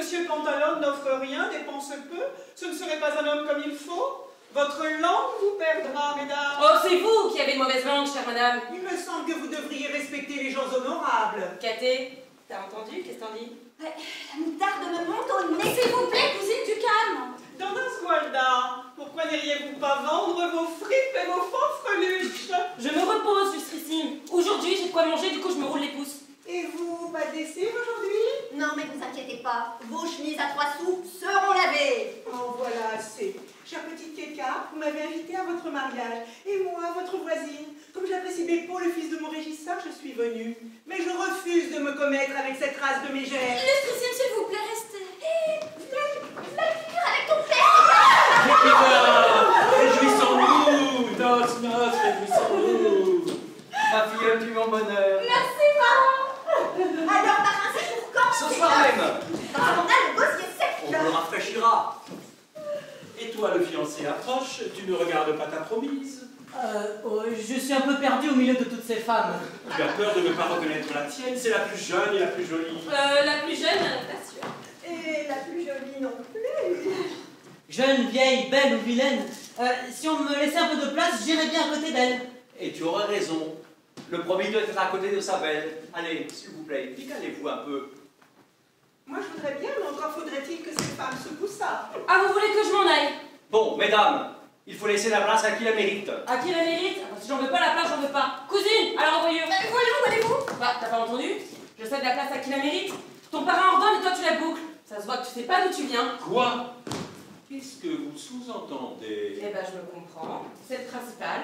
Monsieur Pantalone n'offre rien, dépense peu, ce ne serait pas un homme comme il faut. Votre langue vous perdra, mesdames. Oh, c'est vous qui avez une mauvaise langue, chère madame. Il me semble que vous devriez respecter les gens honorables. Caté, t'as entendu? Qu'est-ce que t'en dis? Ouais, la moutarde me monte au nez. S'il vous plaît, cousine, du calme. Donna Sgualda, pourquoi n'iriez-vous pas vendre vos fripes et vos faux freluches? Je me repose, Lustrissime. Aujourd'hui, j'ai de quoi manger, du coup je me roule les pouces. Et vous, pas de lessive aujourd'hui? Non, mais vous inquiétez pas, vos chemises à 3 sous seront lavées. En voilà assez. Chère petite Keka, vous m'avez invitée à votre mariage. Et moi, votre voisine, comme j'apprécie Beppo, le fils de mon régisseur, je suis venue. Mais je refuse de me commettre avec cette race de mégères. Lustrissime, s'il vous plaît, restez. La figure avec ton père. Réjouissons-nous! Noces, réjouissons-nous! Ma filleule du mon bonheur! Merci, maman. Alors, parrain, c'est pour quand? Ce soir même! On a le gosier On sec. le rafraîchira! Et toi, le fiancé approche, tu ne regardes pas ta promise? Je suis un peu perdu au milieu de toutes ces femmes. Tu as peur de ne pas reconnaître la tienne, c'est la plus jeune et la plus jolie. La plus jeune, pas sûre. Et la plus jolie non plus. Jeune, vieille, belle ou vilaine, si on me laissait un peu de place, j'irais bien à côté d'elle. Et tu aurais raison. Le premier doit être à côté de sa belle. Allez, s'il vous plaît, décalez-vous un peu. Moi, je voudrais bien, mais encore faudrait-il que cette femme se poussât. Ah, vous voulez que je m'en aille? Bon, mesdames, il faut laisser la place à qui la mérite. À qui la mérite? Ah, si j'en veux pas la place, j'en veux pas. Cousine, alors envoyez-vous. Où allez-vous? Bah, t'as pas entendu? Je cède la place à qui la mérite. Ton parrain ordonne et toi tu la boucles. Ça se voit que tu sais pas d'où tu viens. Quoi? Qu'est-ce que vous sous-entendez? Eh ben, je me comprends. C'est le principal.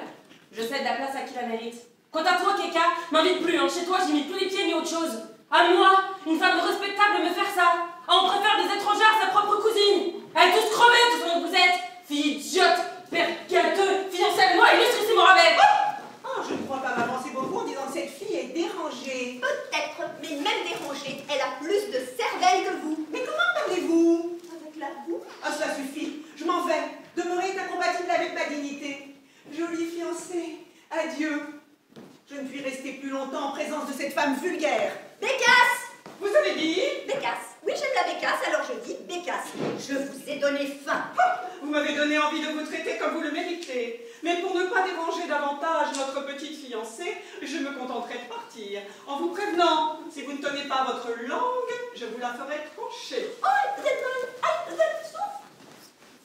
Je cède la place à qui la mérite. Quant à toi, Keka, m'invite plus, hein. Chez toi, j'ai mis plus les pieds ni autre chose. À moi, une femme respectable, me faire ça. Ah, on préfère des étrangers à sa propre cousine. Elle est tous crevée, tout ce que vous êtes. Fille idiote, père gâteux, fiancée avec moi, illustrissime au rabais. Ah, je ne crois pas m'avancer beaucoup en disant que cette fille est dérangée. Peut-être, mais même dérangée, elle a plus de cervelle que vous. Mais comment parlez-vous? Avec la bouche. Ah, cela suffit. Je m'en vais. Demeurer est incompatible avec ma dignité. Jolie fiancée, adieu. Je ne puis rester plus longtemps en présence de cette femme vulgaire. Bécasse! Vous avez dit? Bécasse. Oui, j'aime la bécasse, alors je dis bécasse. Je vous ai donné faim. Vous m'avez donné envie de vous traiter comme vous le méritez. Mais pour ne pas déranger davantage notre petite fiancée, je me contenterai de partir. En vous prévenant, si vous ne tenez pas votre langue, je vous la ferai trancher. Oh, vous êtes dans le...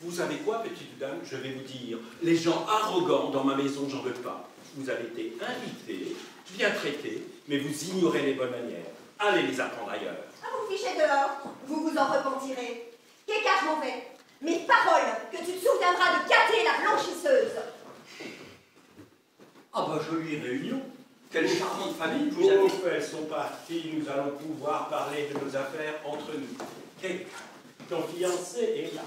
Vous savez quoi, petite dame? Je vais vous dire, les gens arrogants dans ma maison, j'en veux pas. Vous avez été invités, bien traités, mais vous ignorez les bonnes manières. Allez les apprendre ailleurs. Ah, vous fichez dehors. Vous vous en repentirez. Keka, je m'en vais. Mes paroles, que tu te souviendras de Caté, la blanchisseuse. Ah bah jolie réunion. Quelle charmante famille vous Ouf, avez. elles sont parties, nous allons pouvoir parler de nos affaires entre nous. Kate, ton fiancé est là.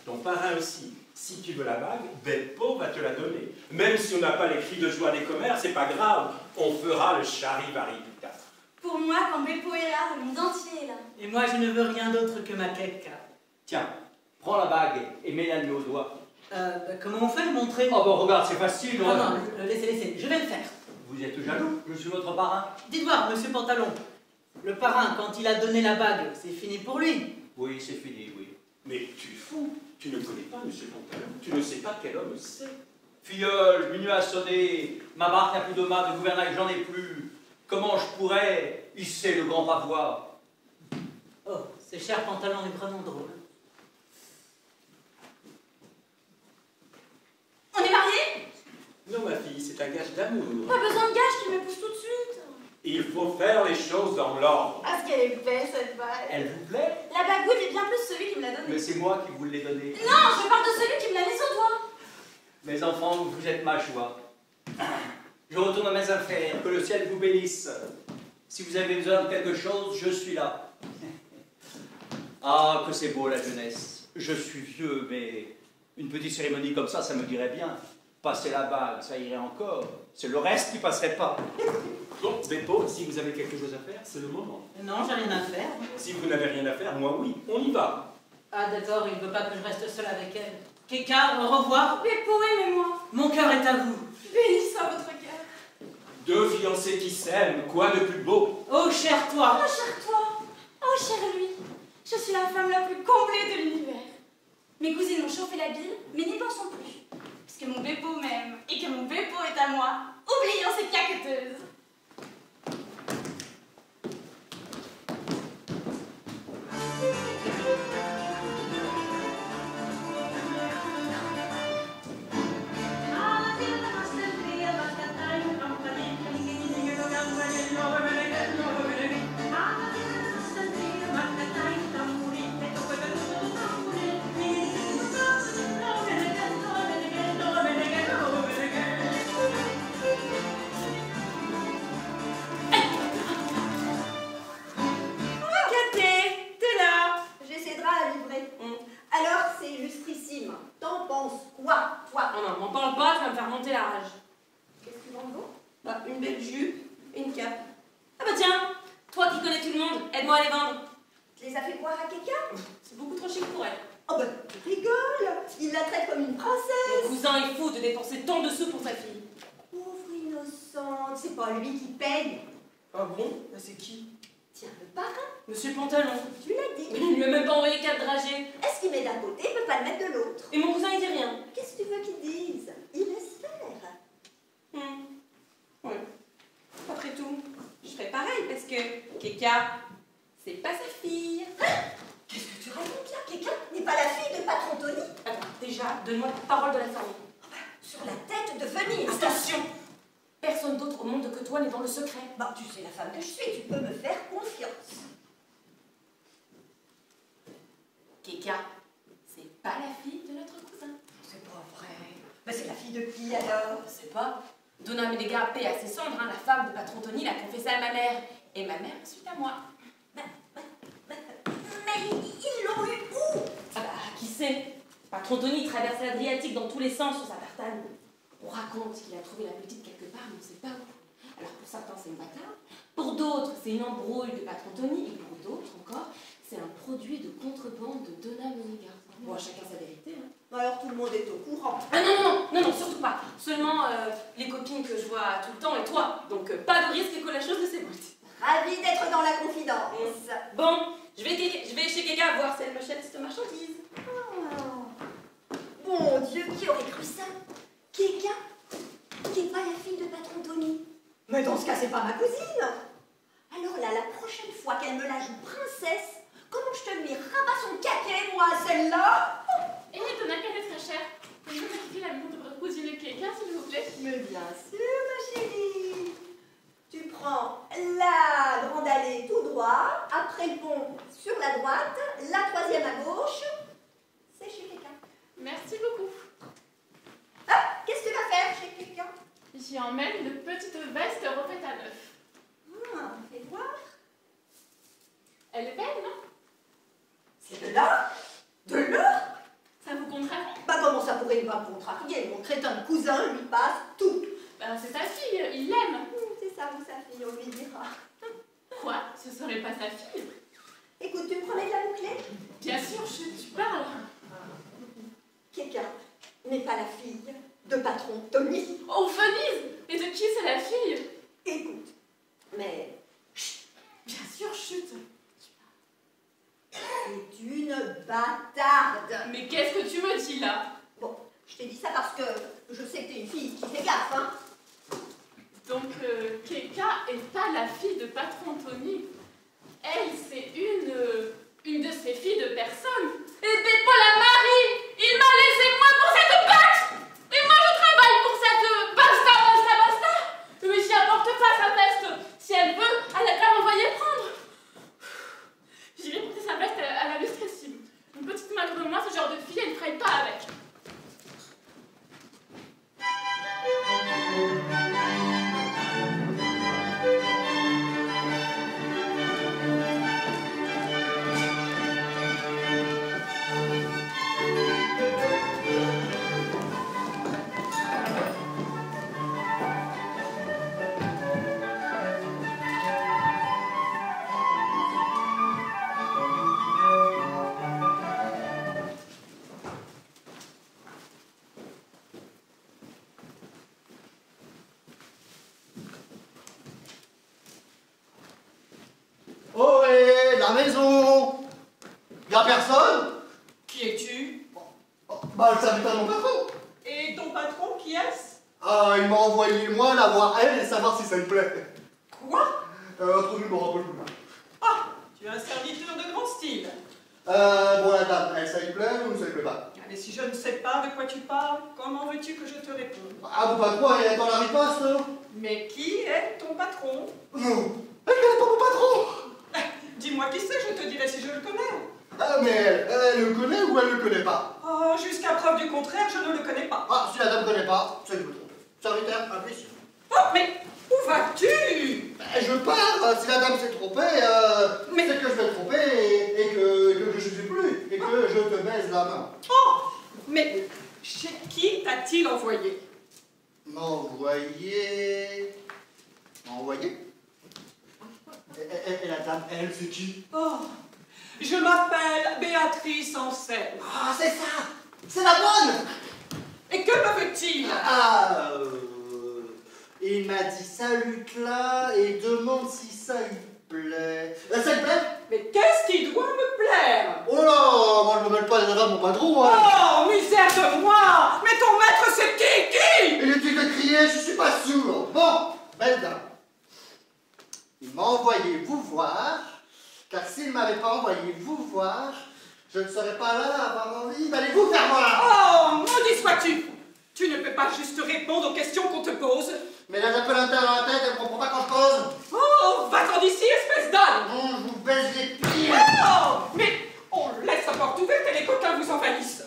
Ton parrain aussi. Si tu veux la bague, Beppo va te la donner. Même si on n'a pas les cris de joie des commères, c'est pas grave. On fera le charivari du tard. Pour moi, quand Beppo est là, le monde entier est là. Et moi, je ne veux rien d'autre que ma Keka. Tiens, prends la bague et mets-la au doigt. Comment on fait le montrer? Oh bah regarde, c'est facile. Non, non, laissez, je vais le faire. Vous êtes jaloux, je suis votre parrain. Dites voir, monsieur Pantalon. Le parrain, quand il a donné la bague, c'est fini pour lui. Oui, c'est fini, oui. Mais tu es fou, tu ne connais pas monsieur Pantalon, tu ne sais pas quel homme c'est. Filleule, minuit a sonné, ma barque n'a plus de mât, de gouvernail j'en ai plus. Comment je pourrais hisser le grand pavois? Oh, ce cher Pantalon est vraiment drôle. On est mariés? Non, ma fille, c'est un gage d'amour. Pas besoin de gage, tu me pousse tout de suite. Il faut faire les choses dans l'ordre. Ah, ce qu'elle est belle, cette bague. Elle vous plaît? La bague, oui, mais bien plus celui qui me l'a Mais donnée. c'est moi qui vous l'ai donné. Non, je parle de celui qui me l'a laissé au doigt. Mes enfants, vous êtes ma joie. Je retourne à mes affaires, que le ciel vous bénisse. Si vous avez besoin de quelque chose, je suis là. Ah, que c'est beau la jeunesse. Je suis vieux, mais une petite cérémonie comme ça me dirait bien. Passer la bague, ça irait encore. C'est le reste qui passerait pas. Bon, Beppo, si vous avez quelque chose à faire, c'est le moment. Non, j'ai rien à faire. Si vous n'avez rien à faire, moi oui, on y va. Ah d'accord, il ne veut pas que je reste seule avec elle. Keka, au revoir. Beppo, aimez-moi. Mon cœur est à vous. Bénis soit votre cœur. Deux fiancés qui s'aiment, quoi de plus beau? Oh, cher toi. Oh, cher toi. Oh, cher lui. Je suis la femme la plus comblée de l'univers. Mes cousines m'ont chauffé la bile, mais n'y pensons plus. Puisque mon bépo m'aime et que mon bépo est à moi, oublions ces caqueteuses. Alors, c'est justrissime. T'en penses quoi, toi? Oh non, m'en parle pas, tu vas me faire monter la rage. Qu'est-ce que tu vends donc? Bah, une belle jupe et une cape. Ah bah tiens, toi qui connais tout le monde, aide-moi à les vendre. Tu les as fait boire à quelqu'un? C'est beaucoup trop chic pour elle. Oh ben, tu rigoles. Il la traite comme une princesse. Mon cousin est fou de dépenser tant de sous pour sa fille. Pauvre innocente, c'est pas lui qui paye. Ah bon? Bah c'est qui? Tiens, le parrain, Monsieur Pantalon. tu l'as dit. Il lui a même pas envoyé 4 dragées. Est-ce qu'il met d'un côté, il peut pas le mettre de l'autre? Et mon cousin il dit rien. Qu'est-ce que tu veux qu'il dise? Il laisse faire. Ouais. Après tout, je ferais pareil parce que Keka, c'est pas sa fille. Qu'est-ce que tu racontes là? Quelqu'un n'est pas la fille de patron Tony? Attends, déjà, donne-moi ta parole de la famille. Sur la tête de Venise. Attention! Personne d'autre au monde que toi n'est dans le secret. Bah, tu sais la femme que je suis, tu peux me faire confiance. Keka, c'est pas la fille de notre cousin. C'est pas vrai. Bah, c'est la fille de qui alors? Je sais pas. Donna Medega paix à ses cendres, hein, la femme de patron Tony l'a confessé à ma mère. Et ma mère ensuite à moi. Mais ils l'ont eu où? Ah bah, qui sait? Patron Tony traverse l'Adriatique dans tous les sens sur sa tartane. On raconte qu'il a trouvé la petite quelque part, mais on sait pas où. Alors pour certains, c'est une bâtarde. Pour d'autres, c'est une embrouille de patron Tony. Et pour d'autres encore, c'est un produit de contrebande de Donna Medega. Bon, à chacun sa vérité. Hein. Alors tout le monde est au courant. Ah non, surtout pas. Seulement les copines que je vois tout le temps et toi. Donc pas de risque que la chose ne s'ébruite. Ravie d'être dans la confidence. Bon, je vais chez Keka voir si elle m'achète cette marchandise. Oh. Mon Dieu, qui aurait cru ça? Quelqu'un qui n'est pas la fille de patron Tony. Mais dans ce cas, c'est pas ma cousine. Alors là, la prochaine fois qu'elle me la joue princesse, comment je te lui rabats son caquet, moi, celle-là? Et Donna, qu'elle est très chère. Pouvez-vous m'expliquer la montre de votre cousine Keka, s'il vous plaît? Mais bien sûr, ma chérie. Tu prends la grande allée tout droit, après le pont sur la droite, la troisième à gauche. C'est chez quelqu'un. Merci beaucoup. Ah, qu'est-ce que tu vas faire chez quelqu'un? J'y emmène une petite veste refaite à neuf. Ah, fais voir. Elle est belle, non? C'est de l'or? De l'or? Ça vous contrarie? Bah comment ça pourrait ne pas me contrarier? Mon crétin de cousin lui passe tout. Ben, c'est sa fille, il l'aime. C'est ça ou sa fille, on lui dira. Quoi? Ce serait pas sa fille? Écoute, tu me promets de la boucler? Bien sûr, tu parles. Quelqu'un n'est pas la fille de patron Tony. Oh, Venise! Et de qui c'est la fille? Écoute, mais Bien sûr, chute. c'est une bâtarde. Mais qu'est-ce que tu me dis là? Bon, je t'ai dit ça parce que je sais que t'es une fille qui fait gaffe, hein. Donc, Keka est pas la fille de patron Tony. Elle, c'est une de ses filles de personne. Et Beppo la marie! Il m'a laissé moi pour cette bête! Et moi je travaille pour cette basta! Mais j'y apporte pas sa veste. Si elle veut, elle a qu'à m'envoyer prendre. J'irai porter sa veste à la lustrissime. Une petite main comme moi, ce genre de fille, elle ne ferait pas avec. Ohé, la maison! Y'a personne? Qui es-tu? Bah, le serviteur de mon patron. Et ton patron, qui est-ce? Ah, il m'a envoyé moi la voir elle et savoir si ça lui plaît. Quoi? Entre nous, bon, rappelle-moi. Ah, tu es un serviteur de grand style. Bon, la dame, elle, ça lui plaît ou ça lui plaît pas? Mais si je ne sais pas de quoi tu parles, comment veux-tu que je te réponde? Ah, mon patron, elle est dans la riposte, non? Mais qui est ton patron? Non, elle connaît pas mon patron. Dis-moi qui c'est, je te dirai si je le connais. Ah, mais elle le connaît ou elle le connaît pas? Oh, jusqu'à preuve du contraire, je ne le connais pas. Ah, si la dame connaît pas, c'est que vous trompez. Serviteur, apprécié. Oh, mais où vas-tu? Je pars, si la dame s'est trompée, Mais- c'est que je vais tromper et que je suis plus, et que je te baise la main. Oh, mais chez qui t'a-t-il envoyé? M'envoyer... Et la dame, elle, c'est qui? Oh, je m'appelle Béatrice Anselme. Ah, c'est ça! C'est la bonne! Et que me veut-il? Ah, il m'a dit salut là et demande si ça lui plaît. Ça lui plaît? Mais qu'est-ce qui doit me plaire? Oh là, moi je me mêle pas des affaires de mon patron, hein. Oh, misère de moi! Mais ton maître, c'est qui? Il est de crier, je suis pas sourd. Bon, belle dame. Il m'a envoyé vous voir, car s'il m'avait pas envoyé vous voir, je ne serais pas là à avoir envie d'aller vous faire voir. Oh, maudit sois-tu! Tu ne peux pas juste répondre aux questions qu'on te pose. Mais là, j'appelle un tel dans la tête, elle ne comprend pas quand je pose. Oh, va-t'en d'ici, espèce d'âne! Non, je vous baisse les pieds. Oh, mais on laisse la porte ouverte et les coquins vous envahissent.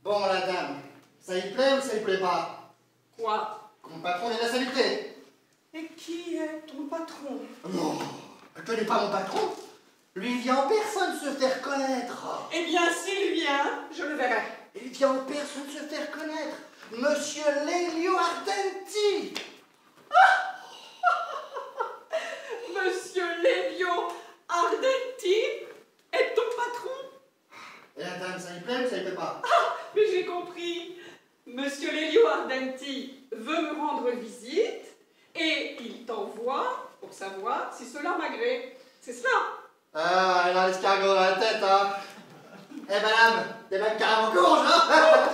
Bon, la dame, ça y plaît ou ça y plaît pas? Quoi? Mon patron est la saleté. Et qui est ton patron? Non, elle connaît pas mon patron. Lui, il vient en personne se faire connaître. Eh bien, s'il vient, je le verrai. Il vient en personne se faire connaître. Monsieur Lelio Ardenti. Monsieur Lelio Ardenti est ton patron? Et la dame, ça y plaît ou ça y plaît pas? Mais j'ai compris. Monsieur Lelio Ardenti veut me rendre visite et il t'envoie pour savoir si cela m'agrée. C'est cela? Ah, elle a l'escargot dans la tête, hein. Eh madame, t'es même carrément courge, hein.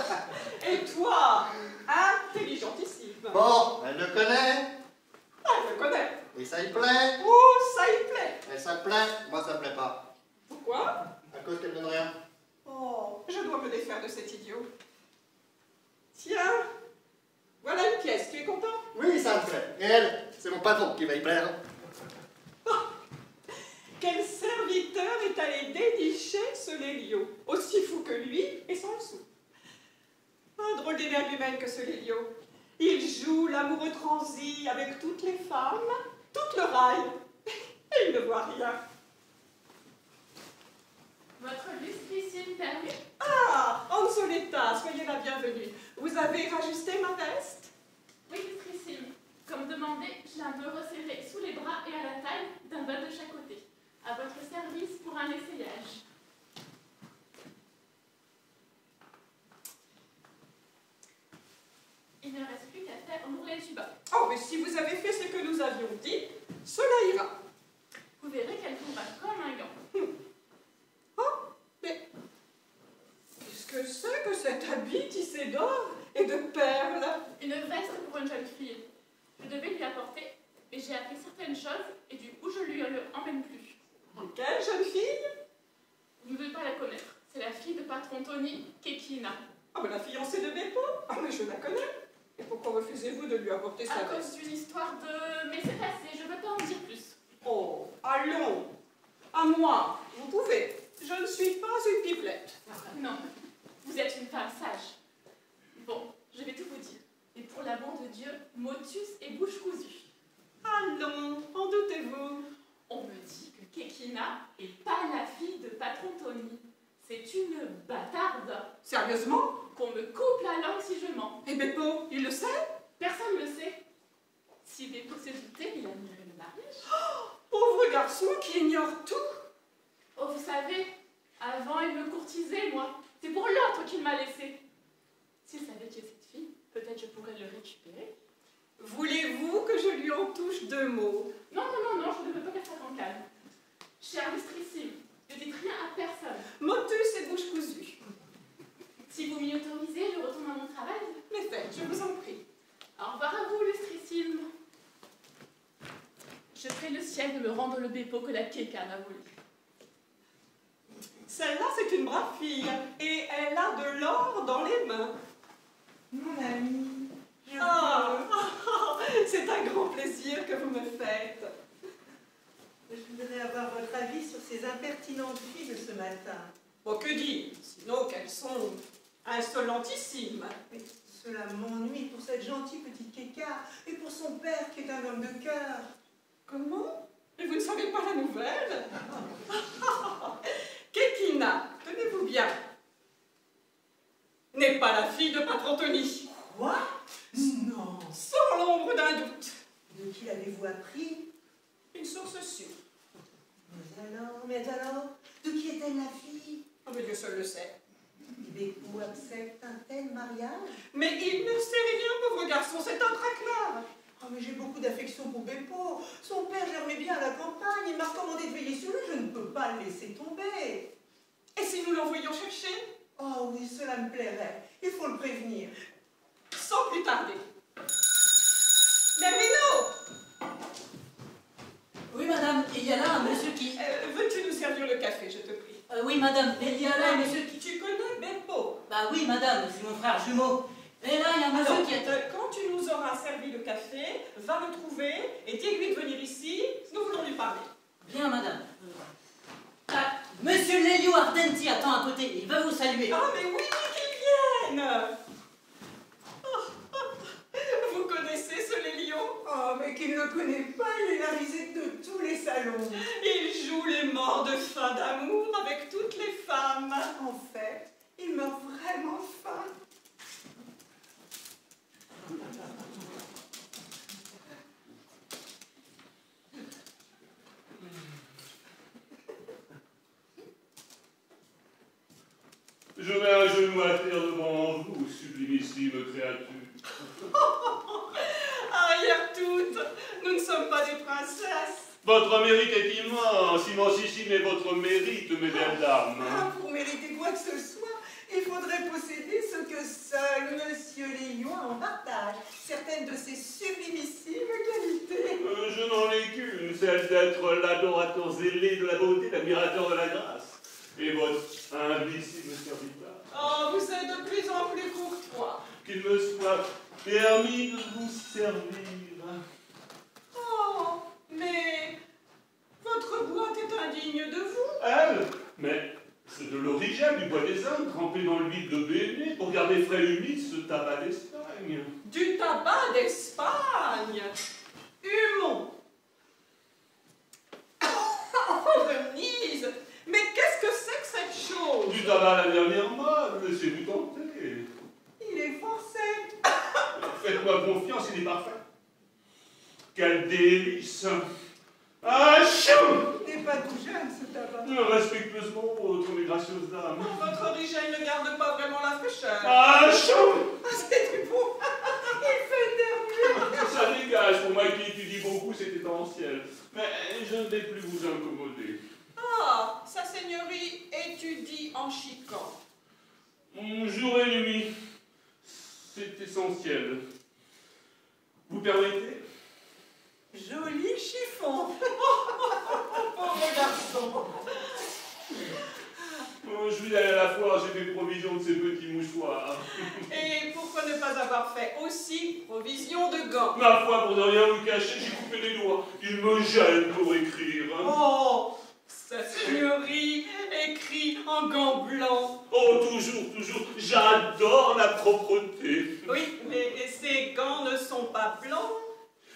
Et toi, intelligentissime. Bon, elle le connaît. Ah, je le connais. Et ça y plaît. Oh, ça y plaît. Et ça te plaît. Moi, ça me plaît pas. Pourquoi? À cause qu'elle donne rien. Oh, je dois me défaire de cet idiot. Tiens, voilà une pièce, tu es content? Oui, ça me plaît. Et elle, c'est mon patron qui va y plaire. Quel serviteur est allé dénicher ce Lélio, aussi fou que lui et sans le sou? Un drôle d'énergie humaine que ce Lélio. Il joue l'amoureux transi avec toutes les femmes, tout le rail, et il ne voit rien. Votre lustricine permet. Ah, Ansoletta, soyez la bienvenue. Vous avez rajusté ma veste? Oui, lustricine. Comme demandé, je l'ai un peu resserré sous les bras et à la taille, d'un bas de chaque côté. À votre service pour un essayage. Il ne reste plus qu'à faire enrouler le tuba. Oh, mais si vous avez fait ce que nous avions dit, cela ira. Vous verrez qu'elle tombera comme un gant. Oh, mais qu'est-ce que c'est que cet habit tissé d'or et de perles? Une veste pour une jeune fille. Je devais lui apporter, mais j'ai appris certaines choses et du coup je lui emmène plus. Quelle jeune fille? Vous ne devez pas la connaître. C'est la fille de patron Tony, Kekina. Ah, mais la fiancée de Beppo? Ah, mais je la connais. Et pourquoi refusez-vous de lui apporter sa À veste? cause d'une histoire de... Mais c'est passé, je ne veux pas en dire plus. Oh, allons. À moi, vous pouvez. Je ne suis pas une pipelette. Non, vous êtes une femme sage. Bon, je vais tout vous dire. Et pour l'amour de Dieu, motus et bouche cousue. Allons, en doutez-vous? On me dit que Kekina est pas la fille de patron Tony. C'est une bâtarde. Sérieusement? Qu'on me coupe la langue si je mens. Et Beppo, il le sait? Personne ne le sait. Si Beppo se doutait, il annulerait le mariage. Pauvre garçon qui ignore tout. Oh, vous savez, avant il me courtisait, moi. C'est pour l'autre qu'il m'a laissé. S'il savait qui est cette fille, peut-être je pourrais le récupérer. Voulez-vous que je lui en touche deux mots? Non, non, non, non, je ne veux pas qu'elle soit en calme. Cher Lustrissime, ne dites rien à personne. Motus et bouche cousue. Si vous m'y autorisez, je retourne à mon travail. Mais faites, je vous en prie. Au revoir à vous, Lustrissime. Je prie le ciel de me rendre le Beppo que la Keka m'a volé. Celle-là, c'est une brave fille. Et elle a de l'or dans les mains. Mon ami, C'est un grand plaisir que vous me faites. je voudrais avoir votre avis sur ces impertinentes filles de ce matin. Bon, que dire? Sinon qu'elles sont insolentissimes. Mais cela m'ennuie pour cette gentille petite Keka et pour son père qui est un homme de cœur. Comment? Mais vous ne savez pas la nouvelle? Kekina, tenez-vous bien, n'est pas la fille de Patron Tony. Quoi? Non. Sans l'ombre d'un doute. De qui l'avez-vous appris? Une source sûre. Mais alors, de qui est-elle la fille? Oh, mais Dieu seul le sait. Beppo accepte un tel mariage? Mais il ne sait rien, pauvre garçon, c'est un traquenard. Oh, mais j'ai beaucoup d'affection pour Beppo. Son père germait bien à la campagne. Il m'a recommandé de veiller sur lui. Je ne peux pas le laisser tomber. Et si nous l'envoyions chercher? Oh oui, cela me plairait. Il faut le prévenir. Sans plus tarder. Merlino! Oui, madame, il y a là un monsieur qui... Veux-tu nous servir le café, je te prie? oui, madame, mais il y a là un monsieur qui... Tu connais Beppo? Bah oui, madame, c'est mon frère jumeau. Et là, il y a un monsieur Alors, qui est... quand tu nous auras servi le café, va le trouver et dis-lui de venir ici, nous voulons lui parler. Bien, madame. Ah, monsieur Lelio Ardenti attend à côté, il va vous saluer. Ah, mais oui, qu'il vienne! Vous connaissez ce Lélio? Oh, mais qui ne le connaît pas, il est la risette de tous les salons. Il joue les morts de faim d'amour avec toutes les femmes. En fait, il meurt vraiment faim. Je mets un genou à terre devant vous, sublimissime créature. Arrière toute, nous ne sommes pas des princesses. Votre mérite est immense, immensissime est votre mérite, mes belles dames. Ah, pour mériter quoi que ce soit, il faudrait posséder ce que seul Monsieur Léon a en partage, certaines de ses sublimissimes qualités. Je n'en ai qu'une, celle d'être l'adorateur zélé de la beauté, l'admirateur de la grâce. Et votre humblissime serviteur. Oh, vous êtes de plus en plus courtois. Qu'il me soit permis de vous servir. Oh, mais votre boîte est indigne de vous. Elle? Mais c'est de l'origine du bois des Indes, trempé dans l'huile de Béné, pour garder frais humide ce tabac d'Espagne. Du tabac d'Espagne. Humon. Oh, Venise. Mais qu'est-ce que c'est que cette chose? Du tabac à la dernière mode, laissez-vous tenter. Il est forcé. Faites-moi confiance, il est parfait. Quel délice! Ah, chou! Il n'est pas tout jeune, ce tabac. Respectueusement, vôtre, mes gracieuses dames. Oh, votre origine ne garde pas vraiment la fraîcheur. Ah, chou! Ah, c'est du bon. Il fait éternuer. Ça dégage, pour moi qui étudie beaucoup, c'est essentiel. Mais je ne vais plus vous incommoder. Ah, sa seigneurie étudie en chican. Jour et nuit, c'est essentiel. Vous permettez? Joli chiffon. Pauvre garçon. Je vais aller à la foire, j'ai fait provision de ces petits mouchoirs. Et pourquoi ne pas avoir fait aussi provision de gants? Ma foi, pour ne rien vous cacher, j'ai coupé les doigts. Il me gêne pour écrire. Oh, sa seigneurie écrit en gants blancs. Oh, toujours, toujours, j'adore la propreté. Oui, mais ces gants ne sont pas blancs,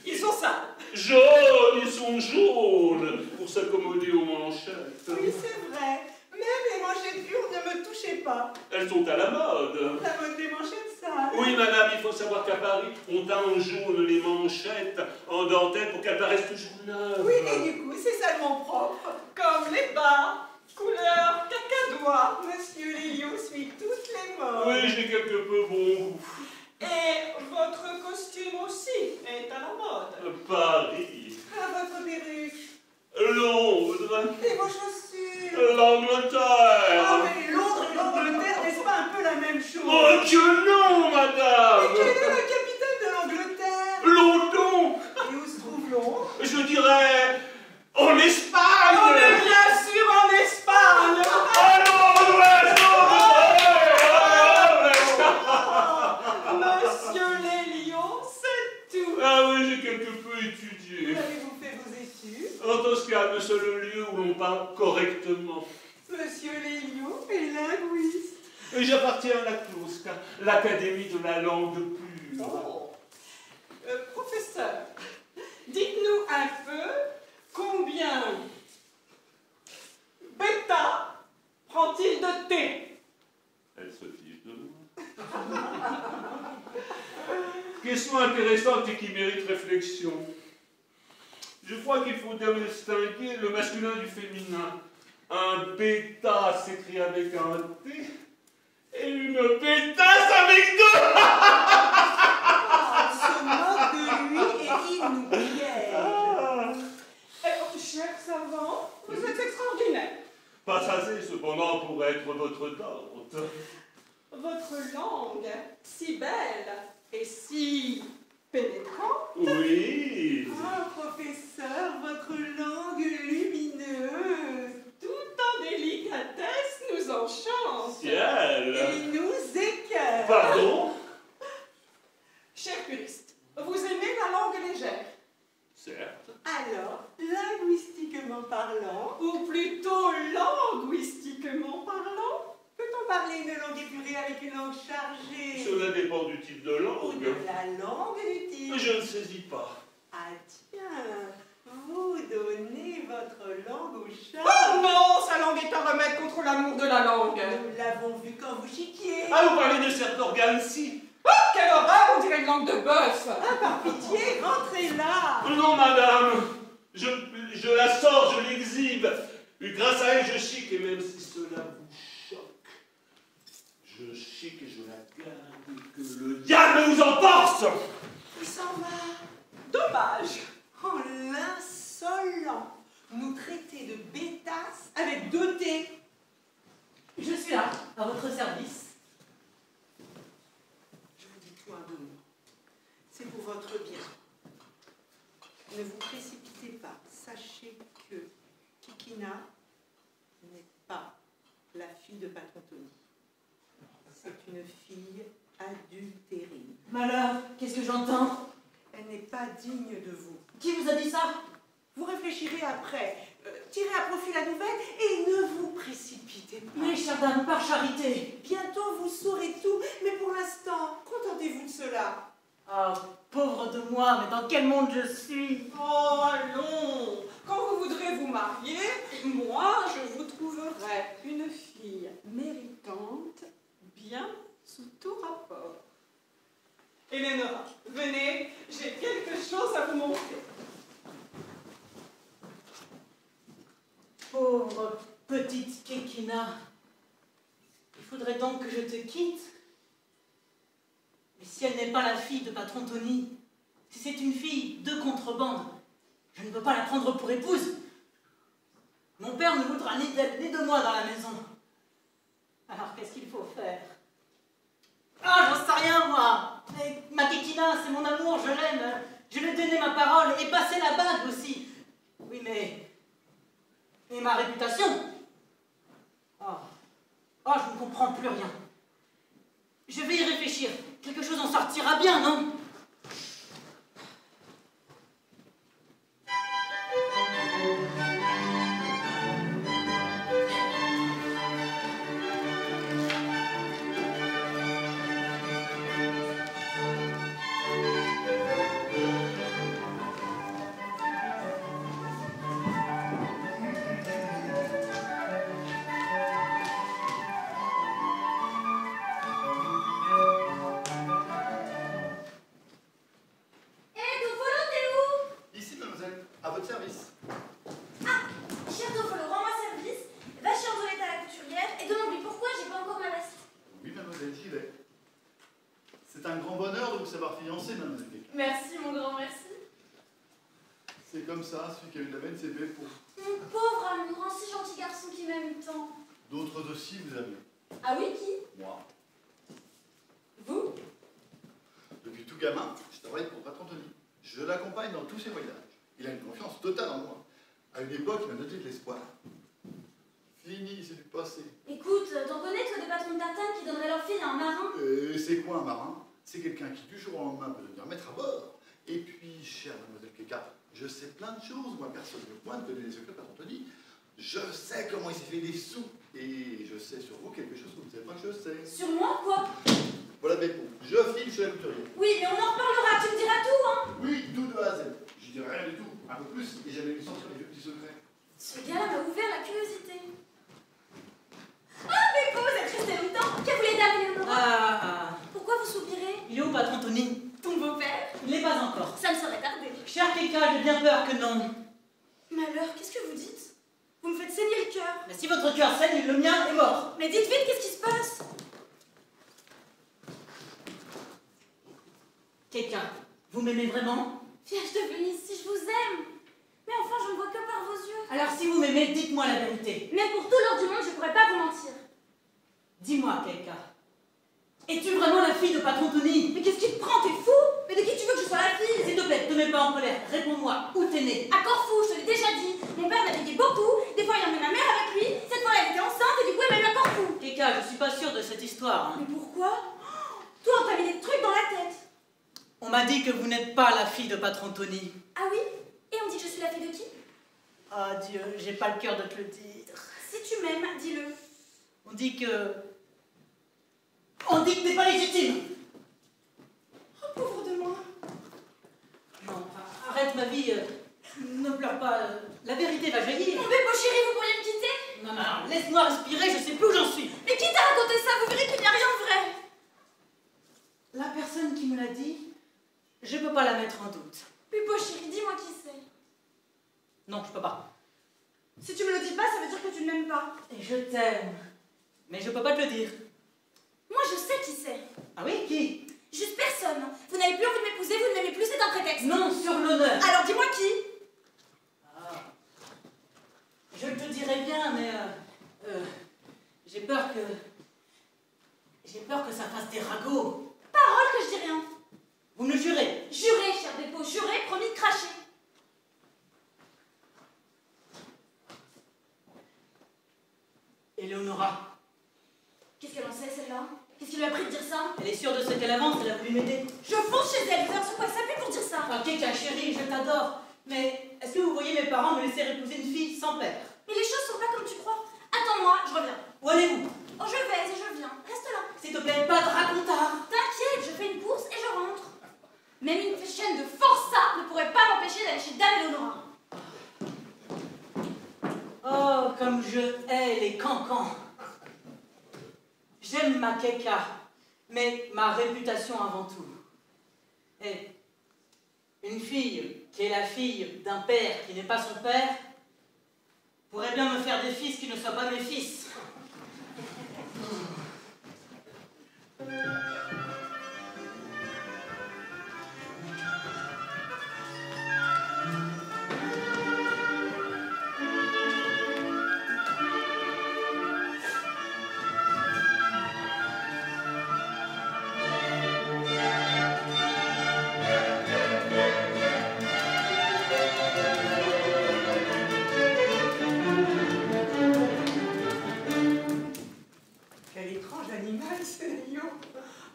ils sont sales. Jaunes, ils sont jaunes, pour s'accommoder aux manchettes. Oui, c'est vrai. Même les manchettes dures ne me touchaient pas. Elles sont à la mode. La mode des manchettes sales. Oui, madame, il faut savoir qu'à Paris, on teint en jaune les manchettes en dentelle pour qu'elles paraissent toujours neuves. Oui, et du coup, c'est salement propre. Comme les bas, couleur cacadois. Monsieur Lélio suit toutes les modes. Oui, j'ai quelque peu bon goût. Et votre costume aussi est à la mode. Paris. À votre perruque. Londres. Et vos chaussures? L'Angleterre. Ah, mais Londres et l'Angleterre, n'est-ce pas un peu la même chose? Oh que non, madame. Et quelle est la capitale de l'Angleterre? London. Et où se trouve Londres? Je dirais en Espagne. On est bien sûr en Espagne. Monsieur les lions, c'est tout. Ah oui, j'ai quelque peu étudié. Où avez-vous fait vos études? En Toscane, le seul lieu où l'on parle correctement. Monsieur Lélion est linguiste. Et j'appartiens à la CLOSCA, l'Académie de la langue pure. Oh. Professeur, dites-nous un peu combien Bêta prend-il de thé? Elle se fiche de moi. Question intéressante et qui mérite réflexion. Je crois qu'il faut distinguer le masculin du féminin. Un bêta s'écrit avec un T et une bêtasse avec deux. On se moque de lui et il nous piège. Cher savant, vous êtes extraordinaire. Pas assez, cependant, pour être votre dante. Votre langue, si belle et si pénétrante. Oui. Ah, professeur, votre langue lumineuse Tout en délicatesse nous enchante. Ciel. et nous écœure. Pardon? Cher puriste, vous aimez la langue légère, Certes. Alors, linguistiquement parlant, ou plutôt linguistiquement parlant? peut-on parler une langue épurée avec une langue chargée? Cela dépend du type de Ou langue. de la langue utile? Je ne saisis pas. Ah tiens, vous donnez votre langue au chat. Oh non, sa langue est un remède contre l'amour de la langue. Nous l'avons vu quand vous chiquiez. Ah, vous parlez de cet organe-ci? Oh, quelle horreur, on dirait une langue de bœuf. Ah, par pitié, rentrez là. Non, madame. Je la sors, je l'exhibe. Et grâce à elle, je chic. Et même si cela vous choque, je chic et je la garde. Et que le diable vous emporte. Il s'en va. Dommage. Oh, l'insolent. Nous traiter de bêtasses avec 2 T. Je suis là, à votre service. Je vous dis tout un deux mots. C'est pour votre bien. Ne vous précipitez pas. Sachez que Kikina n'est pas la fille de Patron Tony. C'est une fille adultérine. Malheur, qu'est-ce que j'entends? Elle n'est pas digne de vous. Qui vous a dit ça? Vous réfléchirez après. Tirez à profit la nouvelle et ne vous précipitez pas. Mais chère dame, par charité. Bientôt vous saurez tout, mais pour l'instant, contentez-vous de cela. Ah, pauvre de moi, mais dans quel monde je suis? Oh, allons. Quand vous voudrez vous marier, moi, je vous trouverai une fille méritante, bien sous tout rapport. Eleonora, venez, j'ai quelque chose à vous montrer. Pauvre petite Kekina. Il faudrait donc que je te quitte. Mais si elle n'est pas la fille de Patron Tony, si c'est une fille de contrebande, je ne peux pas la prendre pour épouse. Mon père ne voudra ni d'elle ni de moi dans la maison. Alors qu'est-ce qu'il faut faire? Ah, j'en sais rien, moi. Mais ma Kekina, c'est mon amour, je l'aime. Je lui ai donné ma parole et passé la bague aussi. Oui, mais... Et ma réputation? Oh, je ne comprends plus rien. Je vais y réfléchir. Quelque chose en sortira bien, non? Ici, mademoiselle, à votre service. Cher Toffolo, rends-moi service, va chez Antoinette à la couturière et demande-lui pourquoi j'ai pas encore ma veste. Oui, mademoiselle, j'y vais. C'est un grand bonheur de vous savoir fiancée, mademoiselle Kekina. Merci, mon grand merci. C'est comme ça, celui qui a eu de la veine, c'est fait pour. pauvre amour, un si gentil garçon qui m'aime tant. D'autres aussi, vous avez. Ah oui, qui? Moi. Vous? Depuis tout gamin, je travaille pour Patron Tony. Je l'accompagne dans tous ses voyages. Il a une confiance totale en moi. À une époque, il m'a donné de l'espoir. Fini, c'est du passé. Écoute, t'en connais, toi, des patrons de tartane qui donneraient leur fille à un marin? Et c'est quoi un marin? C'est quelqu'un qui, du jour au lendemain, peut devenir maître à bord. Et puis, chère mademoiselle Keka, je sais plein de choses. Moi, personne ne point de donner les secrets de Patron Tony. Je sais comment il s'est fait des sous. Et je sais sur vous quelque chose que vous ne savez pas que je sais. Sur moi, quoi? Voilà, Beppo. Je file chez la couturière. Oui, mais on en reparlera, tu me diras tout, hein? Oui, tout de A à Z. Je dirai rien du tout. Un peu plus, et j'allais lui sortir les vieux petits secrets. Ce gars-là m'a ouvert la curiosité. Ah, Beppo, vous êtes resté longtemps. Que voulez dame, Léonora? Ah, Pourquoi vous soupirez? il est où, patron Tony? Ton beau-père? Il n'est pas encore. Ça ne saurait tarder. Cher Keka, j'ai bien peur que non. Mais alors, qu'est-ce que vous dites? Vous me faites saigner le cœur. Mais si votre cœur saigne, le mien est mort. Mais dites vite, qu'est-ce qui se passe? Keka, vous m'aimez vraiment? Vierge de Venise, si je vous aime. Mais enfin, je ne vois que par vos yeux. Alors si vous m'aimez, dites-moi la vérité. Mais pour tout l'or du monde, je ne pourrais pas vous mentir. Dis-moi, Keka. Es-tu vraiment la fille de patron Tony? Mais qu'est-ce qui te prend? T'es fou? Mais de qui tu veux que je sois la fille? S'il te plaît, te mets pas en colère. Réponds-moi, où t'es née? À Corfou, je te l'ai déjà dit. Mon père naviguait beaucoup. Des fois, il emmenait ma mère avec lui. Cette fois, elle était enceinte et du coup, elle m'a eu à Corfou. Keka, je suis pas sûre de cette histoire. Mais pourquoi? Toi, on t'a mis des trucs dans la tête. On m'a dit que vous n'êtes pas la fille de patron Tony. Ah oui? Et on dit que je suis la fille de qui? Ah Dieu, j'ai pas le cœur de te le dire. Si tu m'aimes, dis-le. On dit que t'es pas légitime. Oh, pauvre de moi. Non, arrête ma vie. Ne pleure pas. La vérité va jaillir. Mon bébé chéri, vous pourriez me quitter? Non, non, laisse-moi respirer, je sais plus où j'en suis. Mais qui t'a raconté ça? Vous verrez qu'il n'y a rien de vrai. La personne qui me l'a dit, je peux pas la mettre en doute. Bébé chéri, dis-moi qui c'est. Non, je peux pas. Si tu me le dis pas, ça veut dire que tu ne m'aimes pas. Et je t'aime. Mais je peux pas te le dire. Moi, je sais qui c'est. Ah oui, qui? Juste personne. Vous n'avez plus envie de m'épouser, vous ne m'aimez plus, c'est un prétexte. Non, sur l'honneur. Alors dis-moi qui? Ah. Je te dirais bien, mais j'ai peur que ça fasse des ragots. Parole que je dis rien. Vous me le jurez? Jurez, cher dépôt, jurez, promis de cracher. Éléonora. Qu'est-ce qu'elle en sait, celle-là? Qu'est-ce qui lui a pris de dire ça? Elle est sûre de ce qu'elle avance, elle a voulu m'aider. Je fonce chez elle, sur quoi elle s'appuie pour dire ça? Ah, Keka, chérie, je t'adore. Mais est-ce que vous voyez mes parents me laisser épouser une fille sans père? Mais les choses sont pas comme tu crois. Attends-moi, je reviens. Où allez-vous? Oh, je vais et je viens. Reste là. S'il te plaît, pas de racontard. T'inquiète, je fais une course et je rentre. Même une chaîne de forçat ne pourrait pas m'empêcher d'aller chez Dame Éléonora. Oh, comme je hais les cancans. J'aime ma Keka, mais ma réputation avant tout. Et une fille qui est la fille d'un père qui n'est pas son père pourrait bien me faire des fils qui ne soient pas mes fils. Quel étrange animal, ce lion.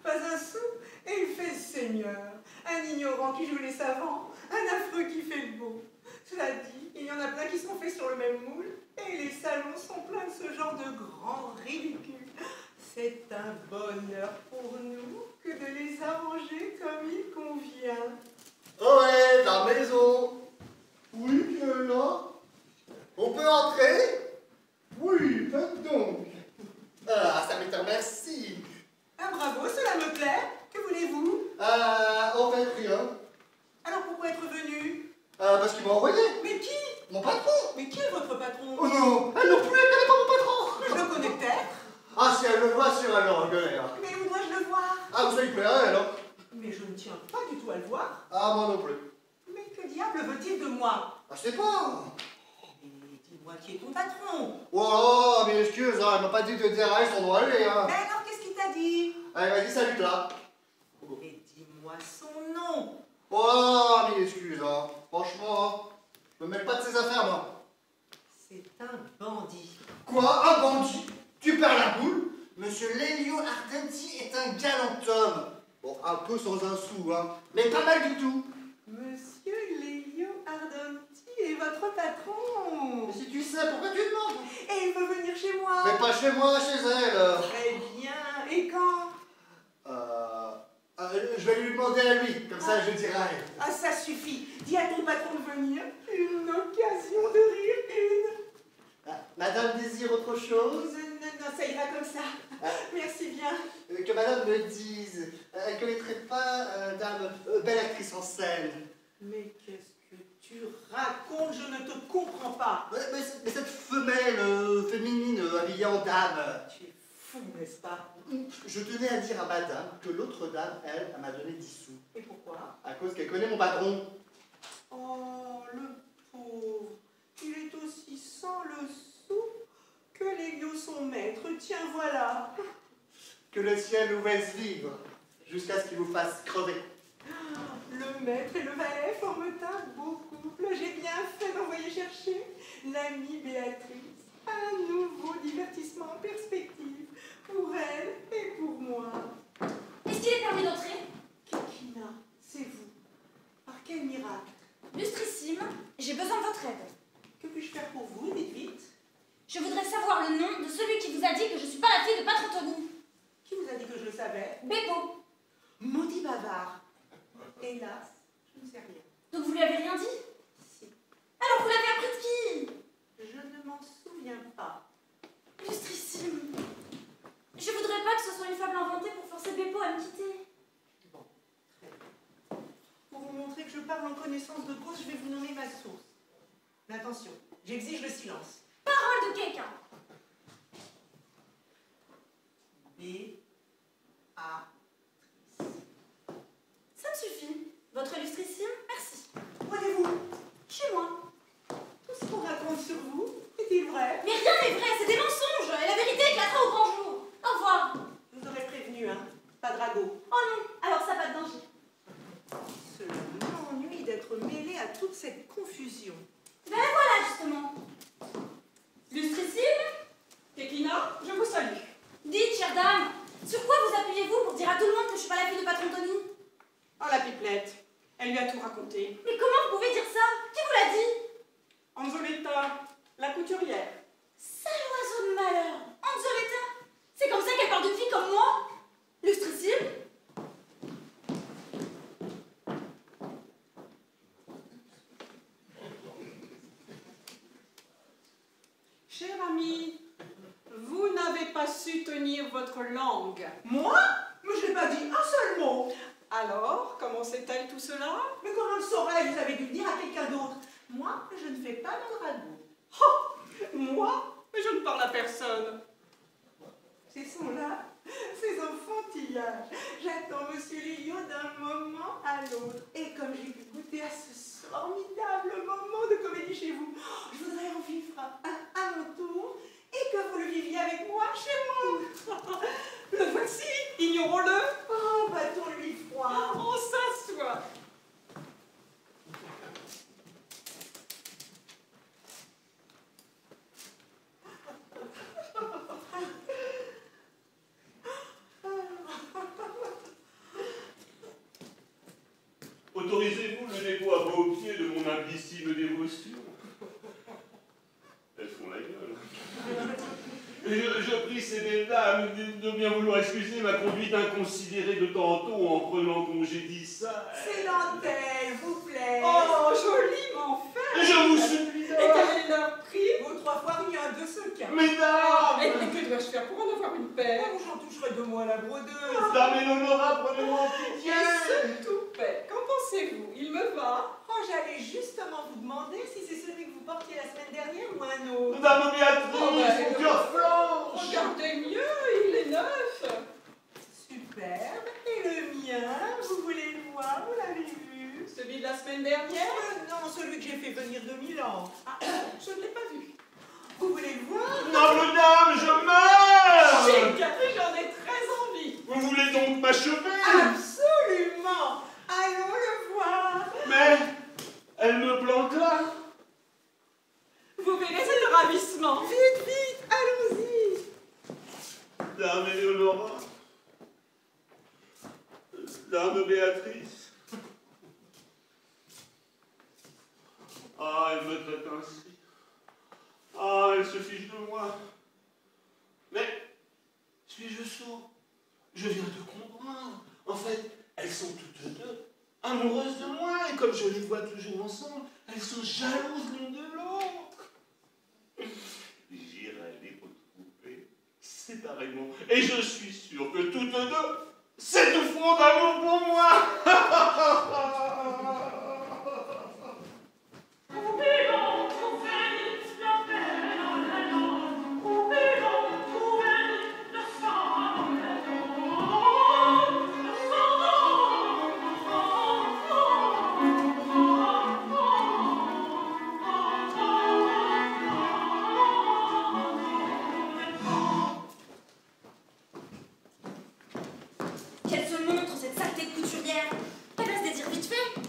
Pas un sou, et il fait seigneur. Un ignorant qui joue les savants, un affreux qui fait le beau. Cela dit, il y en a plein qui sont faits sur le même moule, et les salons sont pleins de ce genre de grands ridicules. C'est un bonheur pour nous que de les arranger comme il convient. Ohé, la maison. Oui, qui est là? On peut entrer? Oui, faites donc. Ah, ça m'est merci. Ah bravo, cela me plaît. Que voulez-vous? En fait, rien. Alors pourquoi être venu? Parce qu'il m'a envoyé. Mais qui? Mon patron. Mais qui est votre patron? Oh non, elle non plus, elle connaît pas mon patron. Je le connais peut-être. Ah, si elle le voit, sur elle le reconnaît. Hein. Mais où dois-je le voir? Ah, vous savez, il plairait, alors? Mais je ne tiens pas du tout à le voir. Ah, moi non plus. Mais que diable veut-il de moi? Ah, je sais pas. Et moi qui est ton patron. Oh, mais excuse, hein, elle m'a pas dit de dérailler son doigt aller, hein. Mais alors, qu'est-ce qu'il t'a dit? Allez, vas-y, salut, là. Mais dis-moi son nom. Oh, mais excuse, hein. Franchement, me mêle pas de ses affaires, moi. C'est un bandit. Quoi? Un bandit? Tu perds la boule? Monsieur Lelio Ardenti est un galant homme. Bon, un peu sans un sou, hein, mais pas mal du tout. Monsieur Lelio Ardenti est votre patron. Mais si tu sais, pourquoi tu demandes? Et il veut venir chez moi. Mais pas chez moi, chez elle. Très bien. Et quand? Je vais lui demander à lui, comme ça je dirai à elle. Ah, ça suffit. Dis à ton patron de venir. Une occasion de rire, une. Ah, Madame désire autre chose? Non, ça ira comme ça. Ah. Merci bien. Que madame me dise. Elle ne connaîtrait pas dame belle actrice en scène. Mais qu'est-ce que tu racontes? Je ne te comprends pas. Mais cette femelle féminine habillée en dame. Tu es fou, n'est-ce pas? Je tenais à dire à madame que l'autre dame, elle m'a donné 10 sous. Et pourquoi? À cause qu'elle connaît mon patron. Oh, le pauvre. Il est aussi sans le sou que les lieux son maître. Tiens, voilà. Que le ciel nous laisse vivre, jusqu'à ce qu'il vous fasse crever. Le maître et le valet forment un beau couple. J'ai bien fait d'envoyer chercher l'amie Béatrice. Un nouveau divertissement en perspective pour elle et pour moi. Est-ce qu'il est permis d'entrer? Kikina, c'est vous. Par quel miracle? Lustrissime, j'ai besoin de votre aide. Que puis-je faire pour vous? Dites vite. Je voudrais savoir le nom de celui qui vous a dit que je suis pas la fille de Patron Tony. Qui vous a dit que je le savais? Beppo. Maudit bavard. Hélas, je ne sais rien. Donc vous lui avez rien dit? Si. Alors vous l'avez appris de qui? Je ne m'en souviens pas. Lustrissime. Je voudrais pas que ce soit une fable inventée pour forcer Beppo à me quitter. Bon, très bien. Pour vous montrer que je parle en connaissance de cause, je vais vous nommer ma source. Mais attention, j'exige le silence. Parole de quelqu'un. B-A-trice. Ça me suffit. Votre Lustrissime, merci. Où allez-vous? Chez moi. Tout ce qu'on raconte sur vous est-il vrai? Mais rien n'est vrai, c'est des mensonges. Et la vérité éclatera au grand jour. Au revoir. Je vous aurais prévenu, hein? Pas Drago. Oh non, alors ça pas de danger. Cela m'ennuie d'être mêlée à toute cette confusion. Ben voilà justement. Lustrissime? Kekina, je vous salue. Dites, chère dame, sur quoi vous appuyez-vous pour dire à tout le monde que je suis pas la fille de Patron Tony? Oh, la pipelette. Elle lui a tout raconté. Mais comment vous pouvez dire ça? Qui vous l'a dit? Anzoletta, la couturière. Sale oiseau de malheur. Anzoletta. C'est comme ça qu'elle parle d'une fille comme moi? Lustrissime? Cher ami, vous n'avez pas su tenir votre langue. Moi? Mais je n'ai pas dit un seul mot. Alors, comment sait-elle tout cela? Mais comment le saurais-je? Vous avez dû le dire à quelqu'un d'autre. Moi, je ne fais pas de dragon. Oh, moi? Mais je ne parle à personne. Ces sont-là, ces enfantillages. J'attends Monsieur Lelio d'un moment à l'autre. Et comme j'ai pu goûter à ce formidable moment de comédie chez vous, je voudrais en vivre un à mon tour et que vous le viviez avec moi chez moi. Le voici, ignorons-le. Oh, battons-lui froid. On s'assoit. Autorisez-vous le dépôt à vos pieds de mon humblissime dévotion? Elles font la gueule. Je prie ces belles dames de bien vouloir excuser ma conduite inconsidérée de tantôt en prenant congé d'ici. C'est l'antenne, vous plaît. Oh, joliment fait. Je vous supplie. Et quel est leur prix? Vos 3 fois rien de ce cas. Mesdames! Et que dois-je faire pour en avoir une paire? Oh, j'en toucherai 2 mots à la brodeuse. Dame et l'honorable, prenez-moi en pitié. Et ce toupet, qu'en pensez-vous? Il me va? Oh, j'allais justement vous demander si c'est celui que vous portiez la semaine dernière ou un autre. Dame Béatrice, Oh, bah, mon cœur flanche. Regardez mieux, il est neuf. Superbe. Et le mien, vous voulez le voir? Vous l'avez vu? Celui de la semaine dernière? Non, celui que j'ai fait venir de Milan. Ah, je ne l'ai pas vu. Vous voulez le voir? Noble dame, je meurs! J'en ai très envie. Vous voulez donc m'achever? Absolument. Allons le voir. Mais elle me plante là. Vous verrez cet ravissement. Vite, vite, allons-y. Dame Éléonora, Dame Béatrice. Ah, elle me traite ainsi. Ah, elle se fiche de moi. Mais, suis-je sourd? Je viens de comprendre. En fait, elles sont toutes deux amoureuses de moi, et comme je les vois toujours ensemble, elles sont jalouses l'une de l'autre. J'irai les retrouver séparément, et je suis sûr que toutes deux s'étoufferont d'amour pour moi. Qu'elle se montre, cette saleté de couturière. Elle va se dédire vite fait.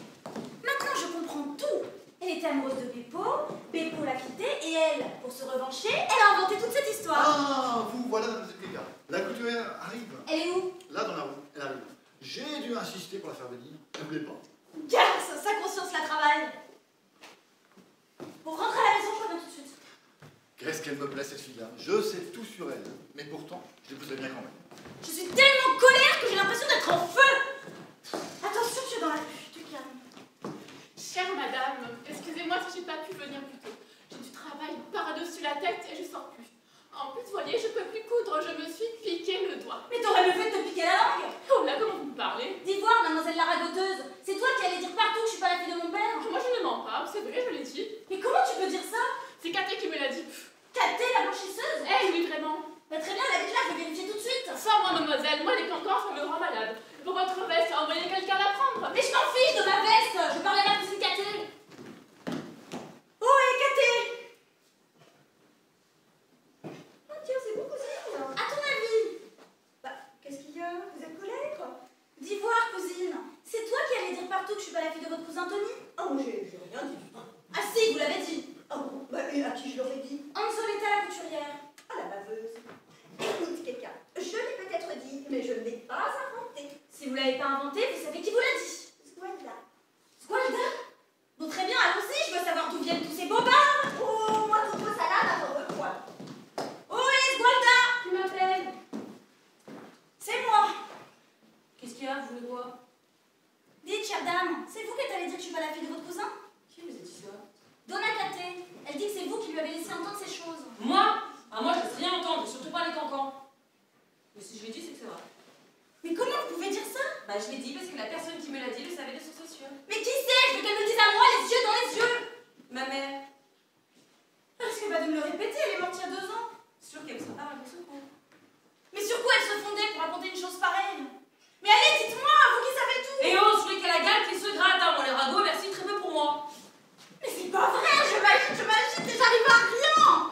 Maintenant, je comprends tout. Elle était amoureuse de Beppo, Beppo l'a quittée, et elle, pour se revancher, elle a inventé toute cette histoire. Ah, vous voilà, mademoiselle Kéka. La couturière arrive. Elle est où? Là, dans la rue. Elle arrive. J'ai dû insister pour la faire venir. Elle ne voulait pas. Garce, sa conscience la travaille. Pour rentrer à la maison, je reviens tout de suite. Qu'est-ce qu'elle me plaît, cette fille-là? Je sais tout sur elle. Mais pourtant, je l'épouserais bien quand même. Je suis tellement en colère que j'ai l'impression d'être en feu. Attention, tu es dans la rue. Tu te calmes. Chère madame, excusez-moi si j'ai pas pu venir plus tôt. J'ai du travail par-dessus la tête et je sors plus. En plus, voyez, je peux plus coudre, je me suis piqué le doigt. Mais t'aurais mieux fait de te piquer la langue. Oh là, comment vous me parlez? D'Ivoire, mademoiselle la ragoteuse. C'est toi qui allais dire partout que je suis pas la fille de mon père. Moi, je ne mens pas, c'est vrai, je l'ai dit. Mais comment tu peux dire ça? C'est Caté qui me l'a dit. Caté, la blanchisseuse? Eh oui, vraiment. Bah, très bien, la vite là, je vais vérifier tout de suite. Sans moi, mademoiselle, moi, les cancans, ça me rend malade. Pour votre veste, envoyez quelqu'un la prendre. Mais je m'en fiche de ma veste. Je parlais à ma cousine Caté. Oh, et Caté. Oh tiens, c'est bon, cousine. À ton avis? Bah, qu'est-ce qu'il y a? Vous êtes colère? D'Ivoire, cousine. C'est toi qui allais dire partout que je suis pas la fille de votre cousin Tony? Oh, j'ai rien dit. Ah si, vous l'avez dit. Oh, bah, et à qui je l'aurais dit? Ansoletta la couturière. Ah, la baveuse. Écoute, quelqu'un, je l'ai peut-être dit, mais je ne l'ai pas inventé. Si vous l'avez pas inventé, vous savez qui vous l'a dit. Voilà. Squalda? Bon, très bien, allons-y, je veux savoir d'où viennent tous ces bobards. Oh, moi, d'autres salades, attends, quoi? Oh, et Squalda! Qui m'appelle? C'est moi. Qu'est-ce qu'il y a, vous voulez quoi? Dites, chère dame, c'est vous qui êtes allée dire que je suis pas la fille de votre cousin? Qui vous a dit ça? Donna Caté. Elle dit que c'est vous qui lui avez laissé entendre ces choses. Moi? Ah, moi, je laisse rien entendre, et surtout pas les cancans. Mais si je l'ai dit, c'est que c'est vrai. Mais comment vous pouvez dire ça? Bah, je l'ai dit parce que la personne qui me l'a dit le savait de source sûre. Mais qui c'est? Je veux qu'elle me dise à moi, les yeux dans les yeux. Ma mère. Elle risque pas de me le répéter, elle est morte il y a 2 ans. Sûr qu'elle sera pas avec secours. Mais sur quoi elle se fondait pour raconter une chose pareille? Mais allez, dites-moi, vous qui savez tout. Et oh, celui qui a la gale qui se gratte, hein, moi les ragots, merci, très peu pour moi. Mais c'est pas vrai, je m'agite et j'arrive à rien.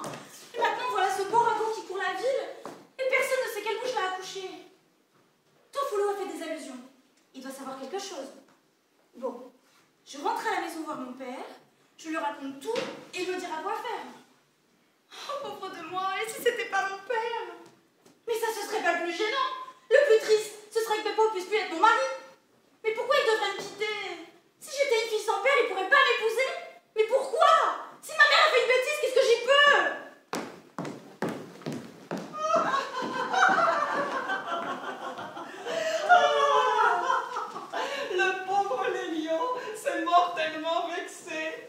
Et maintenant, voilà ce beau ragot qui court la ville et personne ne sait quelle bouche l'a accouché. Tofoulou a fait des allusions. Il doit savoir quelque chose. Bon, je rentre à la maison voir mon père, je lui raconte tout et il me dira quoi faire. Oh, pauvre de moi, et si c'était pas mon père? Mais ça, ce serait pas le plus gênant. Le plus triste, ce serait que Beppo puisse plus être mon mari. Mais pourquoi il devrait me quitter? Si j'étais une fille sans père, il pourrait pas m'épouser. Mais pourquoi? Si ma mère a fait une bêtise, qu'est-ce que j'y peux? Le pauvre Lélion s'est mortellement vexé.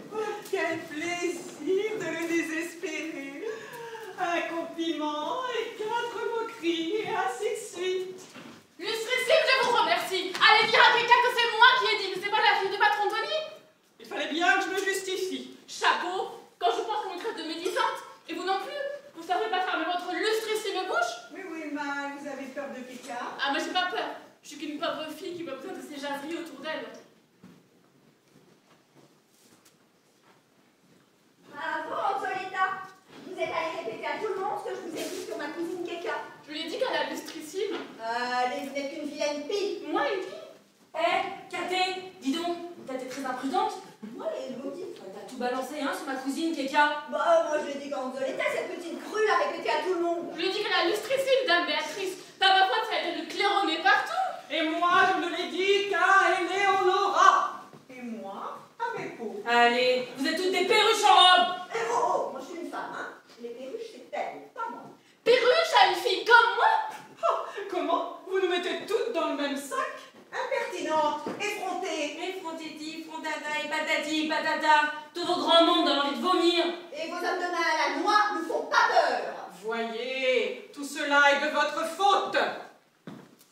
Quel plaisir de le désespérer. Un compliment et 4 moqueries et ainsi de suite. Lustrice, je vous imprudente. Ouais, maudite. T'as tout balancé, hein, sur ma cousine, Keka. Bah, moi je l'ai dit quand vous l'était, cette petite crue à répéter à tout le monde. Je lui dis que la lustricide, dame Béatrice. T'as ma foi, ça a été le claironner partout. Et moi, je me l'ai dit qu'à Éléonora. Et moi, à mes peaux. Allez, vous êtes toutes des perruches en robe. Eh oh, moi je suis une femme, hein. Les perruches, c'est elle, pas moi. Perruche à une fille comme moi. Oh, comment? Vous nous mettez toutes dans le même sac? Impertinente, effrontée. Et frontiti, frontata et patati, patata. Tout vos grands mondes ont envie de vomir. Et vos hommes de main à la noix ne font pas peur. Voyez, tout cela est de votre faute.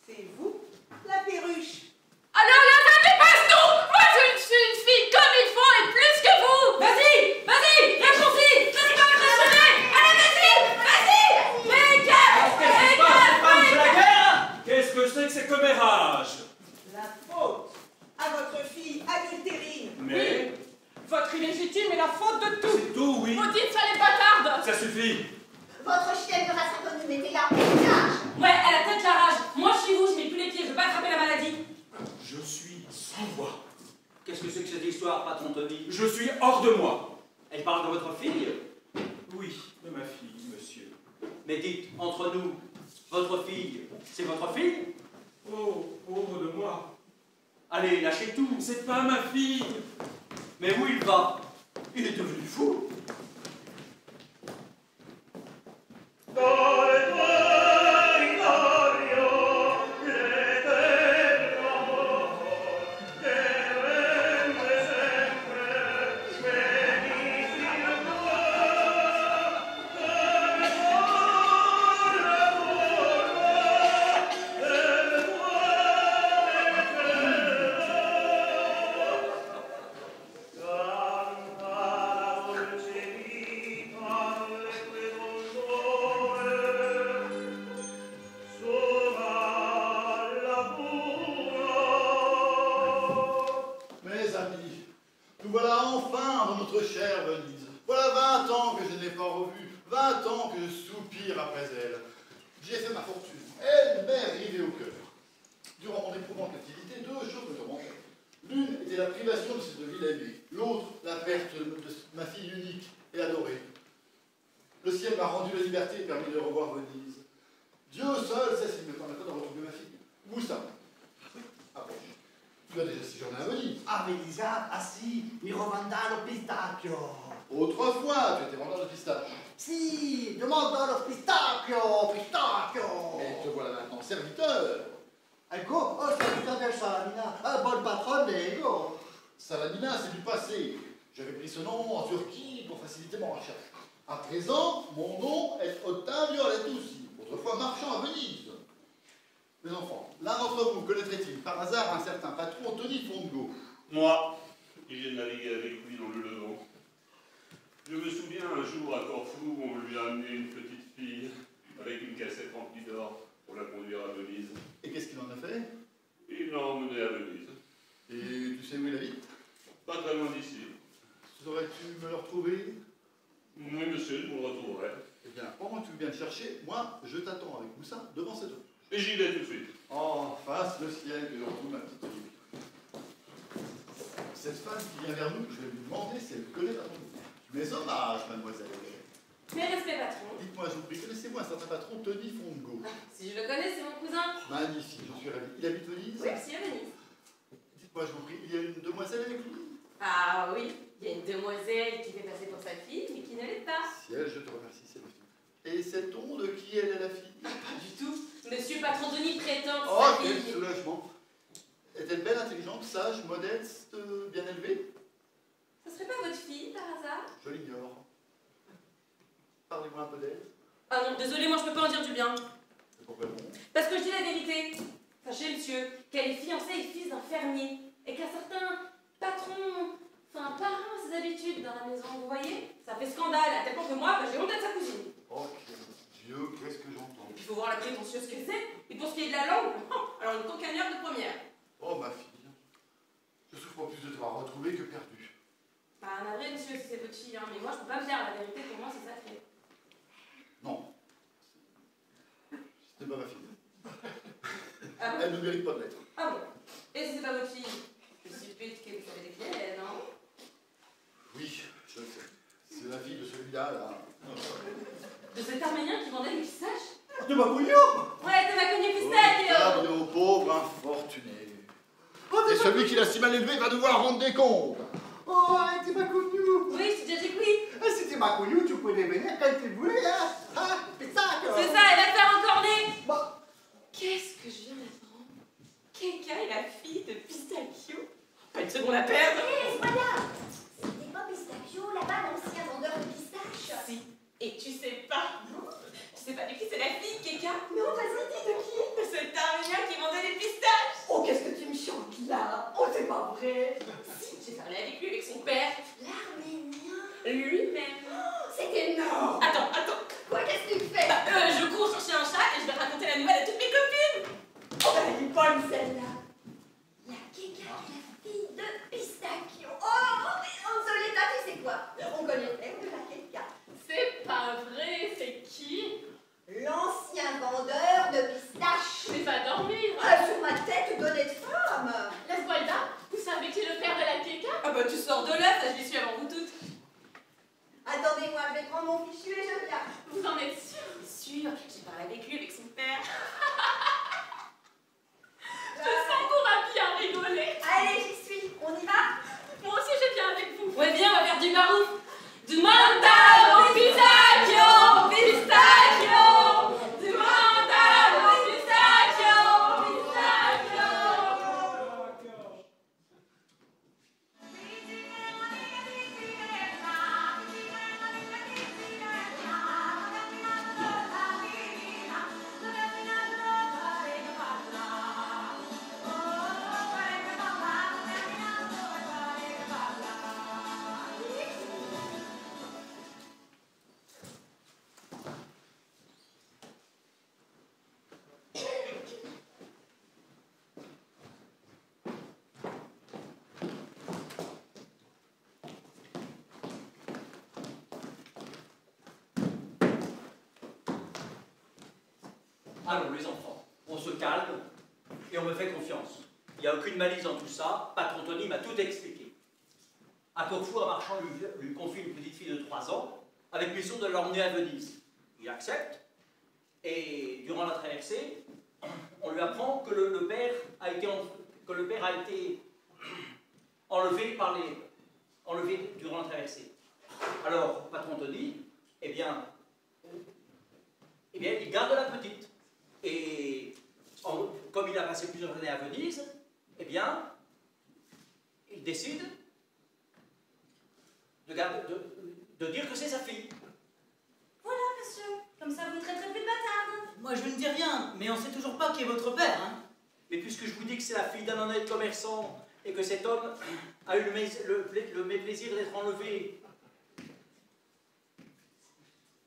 C'est vous, la perruche. Alors là, ça dépasse tout. Moi, je suis une fille comme il faut et plus que vous. Vas-y, vas-y, raccourcis. Laisse pas impressionner. Allez, vas-y, vas-y. Qu'est-ce qui se passe, cette femme, c'est la guerre? Qu'est-ce que c'est que ces commérages? La faute à votre fille adultérine. Mais... Votre illégitime est la faute de tout. C'est tout, oui. Maudite soit les bâtardes. Ça suffit. Votre chienne de race inconnue, mettez-la en cage. Ouais, elle a peut-être la rage. Moi, je suis vous, je mets plus les pieds, je veux pas attraper la maladie. Je suis sans voix. Qu'est-ce que c'est que cette histoire, patron Tony? Je suis hors de moi. Elle parle de votre fille? Oui, de ma fille, monsieur. Mais dites, entre nous, votre fille, c'est votre fille? Oh, pauvre de moi. Allez, lâchez tout. C'est pas ma fille. Mais où il va? Il est devenu fou. Mes amis, nous voilà enfin dans notre chère Venise. Voilà 20 ans que je n'ai pas revu, 20 ans que je soupire après elle. J'y ai fait ma fortune, elle m'est arrivée au cœur. Durant mon éprouvante activité, 2 choses me tourmentaient. L'une était la privation de cette ville aimée, l'autre la perte de ma fille unique et adorée. Le ciel m'a rendu la liberté et permis de revoir Venise. Dieu seul sait s'il me permettra de retrouver ma fille. Moussa, approche. Tu as déjà séjourné à Venise. A Venisa, assi, mi rovanda lo pistacchio. Autrefois, tu étais vendeur de pistaches. Si, demande lo pistacchio, pistacchio. Et te voilà maintenant serviteur. Ecco, oh, serviteur del Salamina, bonne patronne, ego. Salamina, c'est du passé. J'avais pris ce nom en Turquie pour faciliter mon recherche. À présent, mon nom est Ottavio Alettusi, autrefois marchand à Venise. Mes enfants, l'un d'entre vous connaîtrait-il par hasard un certain patron Tony Fongo? Moi, qui viens de naviguer avec lui dans le Levant. Je me souviens un jour à Corfou, on lui a amené une petite fille avec une cassette remplie d'or pour la conduire à Venise. Et qu'est-ce qu'il en a fait? Il l'a emmené à Venise. Et tu sais où il habite? Pas très loin d'ici. Saurais-tu me le retrouver? Oui, monsieur, je vous le retrouverai. Eh bien, pendant que tu viens le chercher, moi, je t'attends avec Moussa devant cette auto. Et j'y vais tout de suite. Oh, fasse le ciel que je retrouve ma petite fille. Cette femme qui vient vers nous, je vais lui demander si elle connaît patron. Mes hommages, mademoiselle. Mes respects, patron. Dites-moi, je vous prie, connaissez-vous un certain patron, Tony Fongo? Si je le connais, c'est mon cousin. Magnifique, j'en suis ravi. Il habite Venise? Oui, si, à Venise. Dites-moi, je vous prie, il y a une demoiselle avec lui? Ah oui, il y a une demoiselle qui fait passer pour sa fille, mais qui ne l'est pas. Ciel, je te remercie, c'est ma fille. Et sait-on de qui elle est la fille? Pas du tout. Monsieur Patron Denis prétend Oh, sa quel fille. soulagement! Est-elle belle, intelligente, sage, modeste, bien élevée? Ce serait pas votre fille, par hasard? Je l'ignore. Parlez-moi un peu d'elle. Ah non, désolé, moi je peux pas en dire du bien. Et pourquoi non? Parce que je dis la vérité. Sachez, monsieur, qu'elle est fiancée et fils d'un fermier, et qu'un certain patron, enfin parrain ses habitudes dans la maison, vous voyez? Ça fait scandale, à tel point que moi, j'ai honte d'être sa cousine. Oh, quel Dieu, qu'est-ce que j'entends? Et puis il faut voir la prétentieuse qu'elle c'est. Et pour ce qui est de la langue, alors une cancanière de première. Oh, ma fille, je souffre plus de t'avoir retrouvée que perdue. Bah, navré, monsieur, si c'est votre fille, hein, mais moi je peux pas me taire, la vérité, pour moi c'est sacré. Non. Ce n'est pas ma fille. Ah bon? Elle ne mérite pas de l'être. Ah bon? Et si c'est pas votre fille, je suspecte que vous savez de qui elle est, non? la fille de celui-là, là. De cet Arménien qui vendait des pistaches? De ma couillon. Ouais, de ma cognée pistachio. Regarde, pauvre infortuné. Et celui qui l'a si mal élevé va devoir rendre des comptes. Oh, c'était ma cognou. Oui, je t'ai déjà dit que oui. C'était ma cognou, tu pouvais venir quand tu voulais, hein. Ah, c'est ça, quoi. C'est ça, elle va te faire encorner. Bon. Qu'est-ce que je viens d'apprendre? Keka est la fille de Pistachio. Pas une seconde à perdre. Hé, voilà. C'était pas Pistachio, là-bas, l'ancien vendeur de pistaches? Si. Et tu sais pas. Non. Tu sais pas de qui c'est la fille, Keka? Non, vas-y, dis de qui? De cet Arménien qui vendait des pistaches. Oh, qu'est-ce que tu me chantes là? Oh, c'est pas vrai. Si, j'ai parlé avec lui, avec son père. L'Arménien. Lui-même. Oh, c'est énorme. Attends. Quoi, qu'est-ce que tu fais? Je cours chercher un chat et je vais raconter la nouvelle à toutes mes copines. Oh, ben, elle est bonne celle-là. La Keka est la fille de Pistachio. Oh, mais Anzoletta, tu sais quoi? On connaît le père de la Keka. C'est pas vrai, c'est qui? L'ancien vendeur de pistaches. Mais va dormir. Ah, sur ma tête d'honnête femme. La Sgualda, vous savez qui est le père de la Keka? Ah bah tu sors de l'œuf, là je l'y suis avant vous toutes. Attendez-moi, je vais prendre mon fichu et je viens. Vous en êtes sûr? Sûr, j'ai parlé avec lui, avec son père. Je sens qu'on va bien rigoler. Allez, j'y suis. On y va? Moi aussi, je viens avec vous. Ouais, viens, on va faire du barouf. Du Montano Pistachio, Pistachio. Du Montano Pistachio, Pistachio. Allons les enfants, on se calme et on me fait confiance. Il n'y a aucune malice dans tout ça, Patron Tony m'a tout expliqué. À Corfou, un marchand lui confie une petite fille de 3 ans, avec mission de l'emmener à Venise. Il accepte, et durant la traversée, on lui apprend que le père a été enlevé durant la traversée. Alors, Patron Tony, eh bien, il garde la petite. Et comme il a passé plusieurs années à Venise, eh bien, il décide de dire que c'est sa fille. Voilà, monsieur. Comme ça, vous ne traiterez plus de bâtarde. Moi, je ne dis rien, mais on sait toujours pas qui est votre père, hein. Mais puisque je vous dis que c'est la fille d'un honnête commerçant et que cet homme a eu le méplaisir d'être enlevé,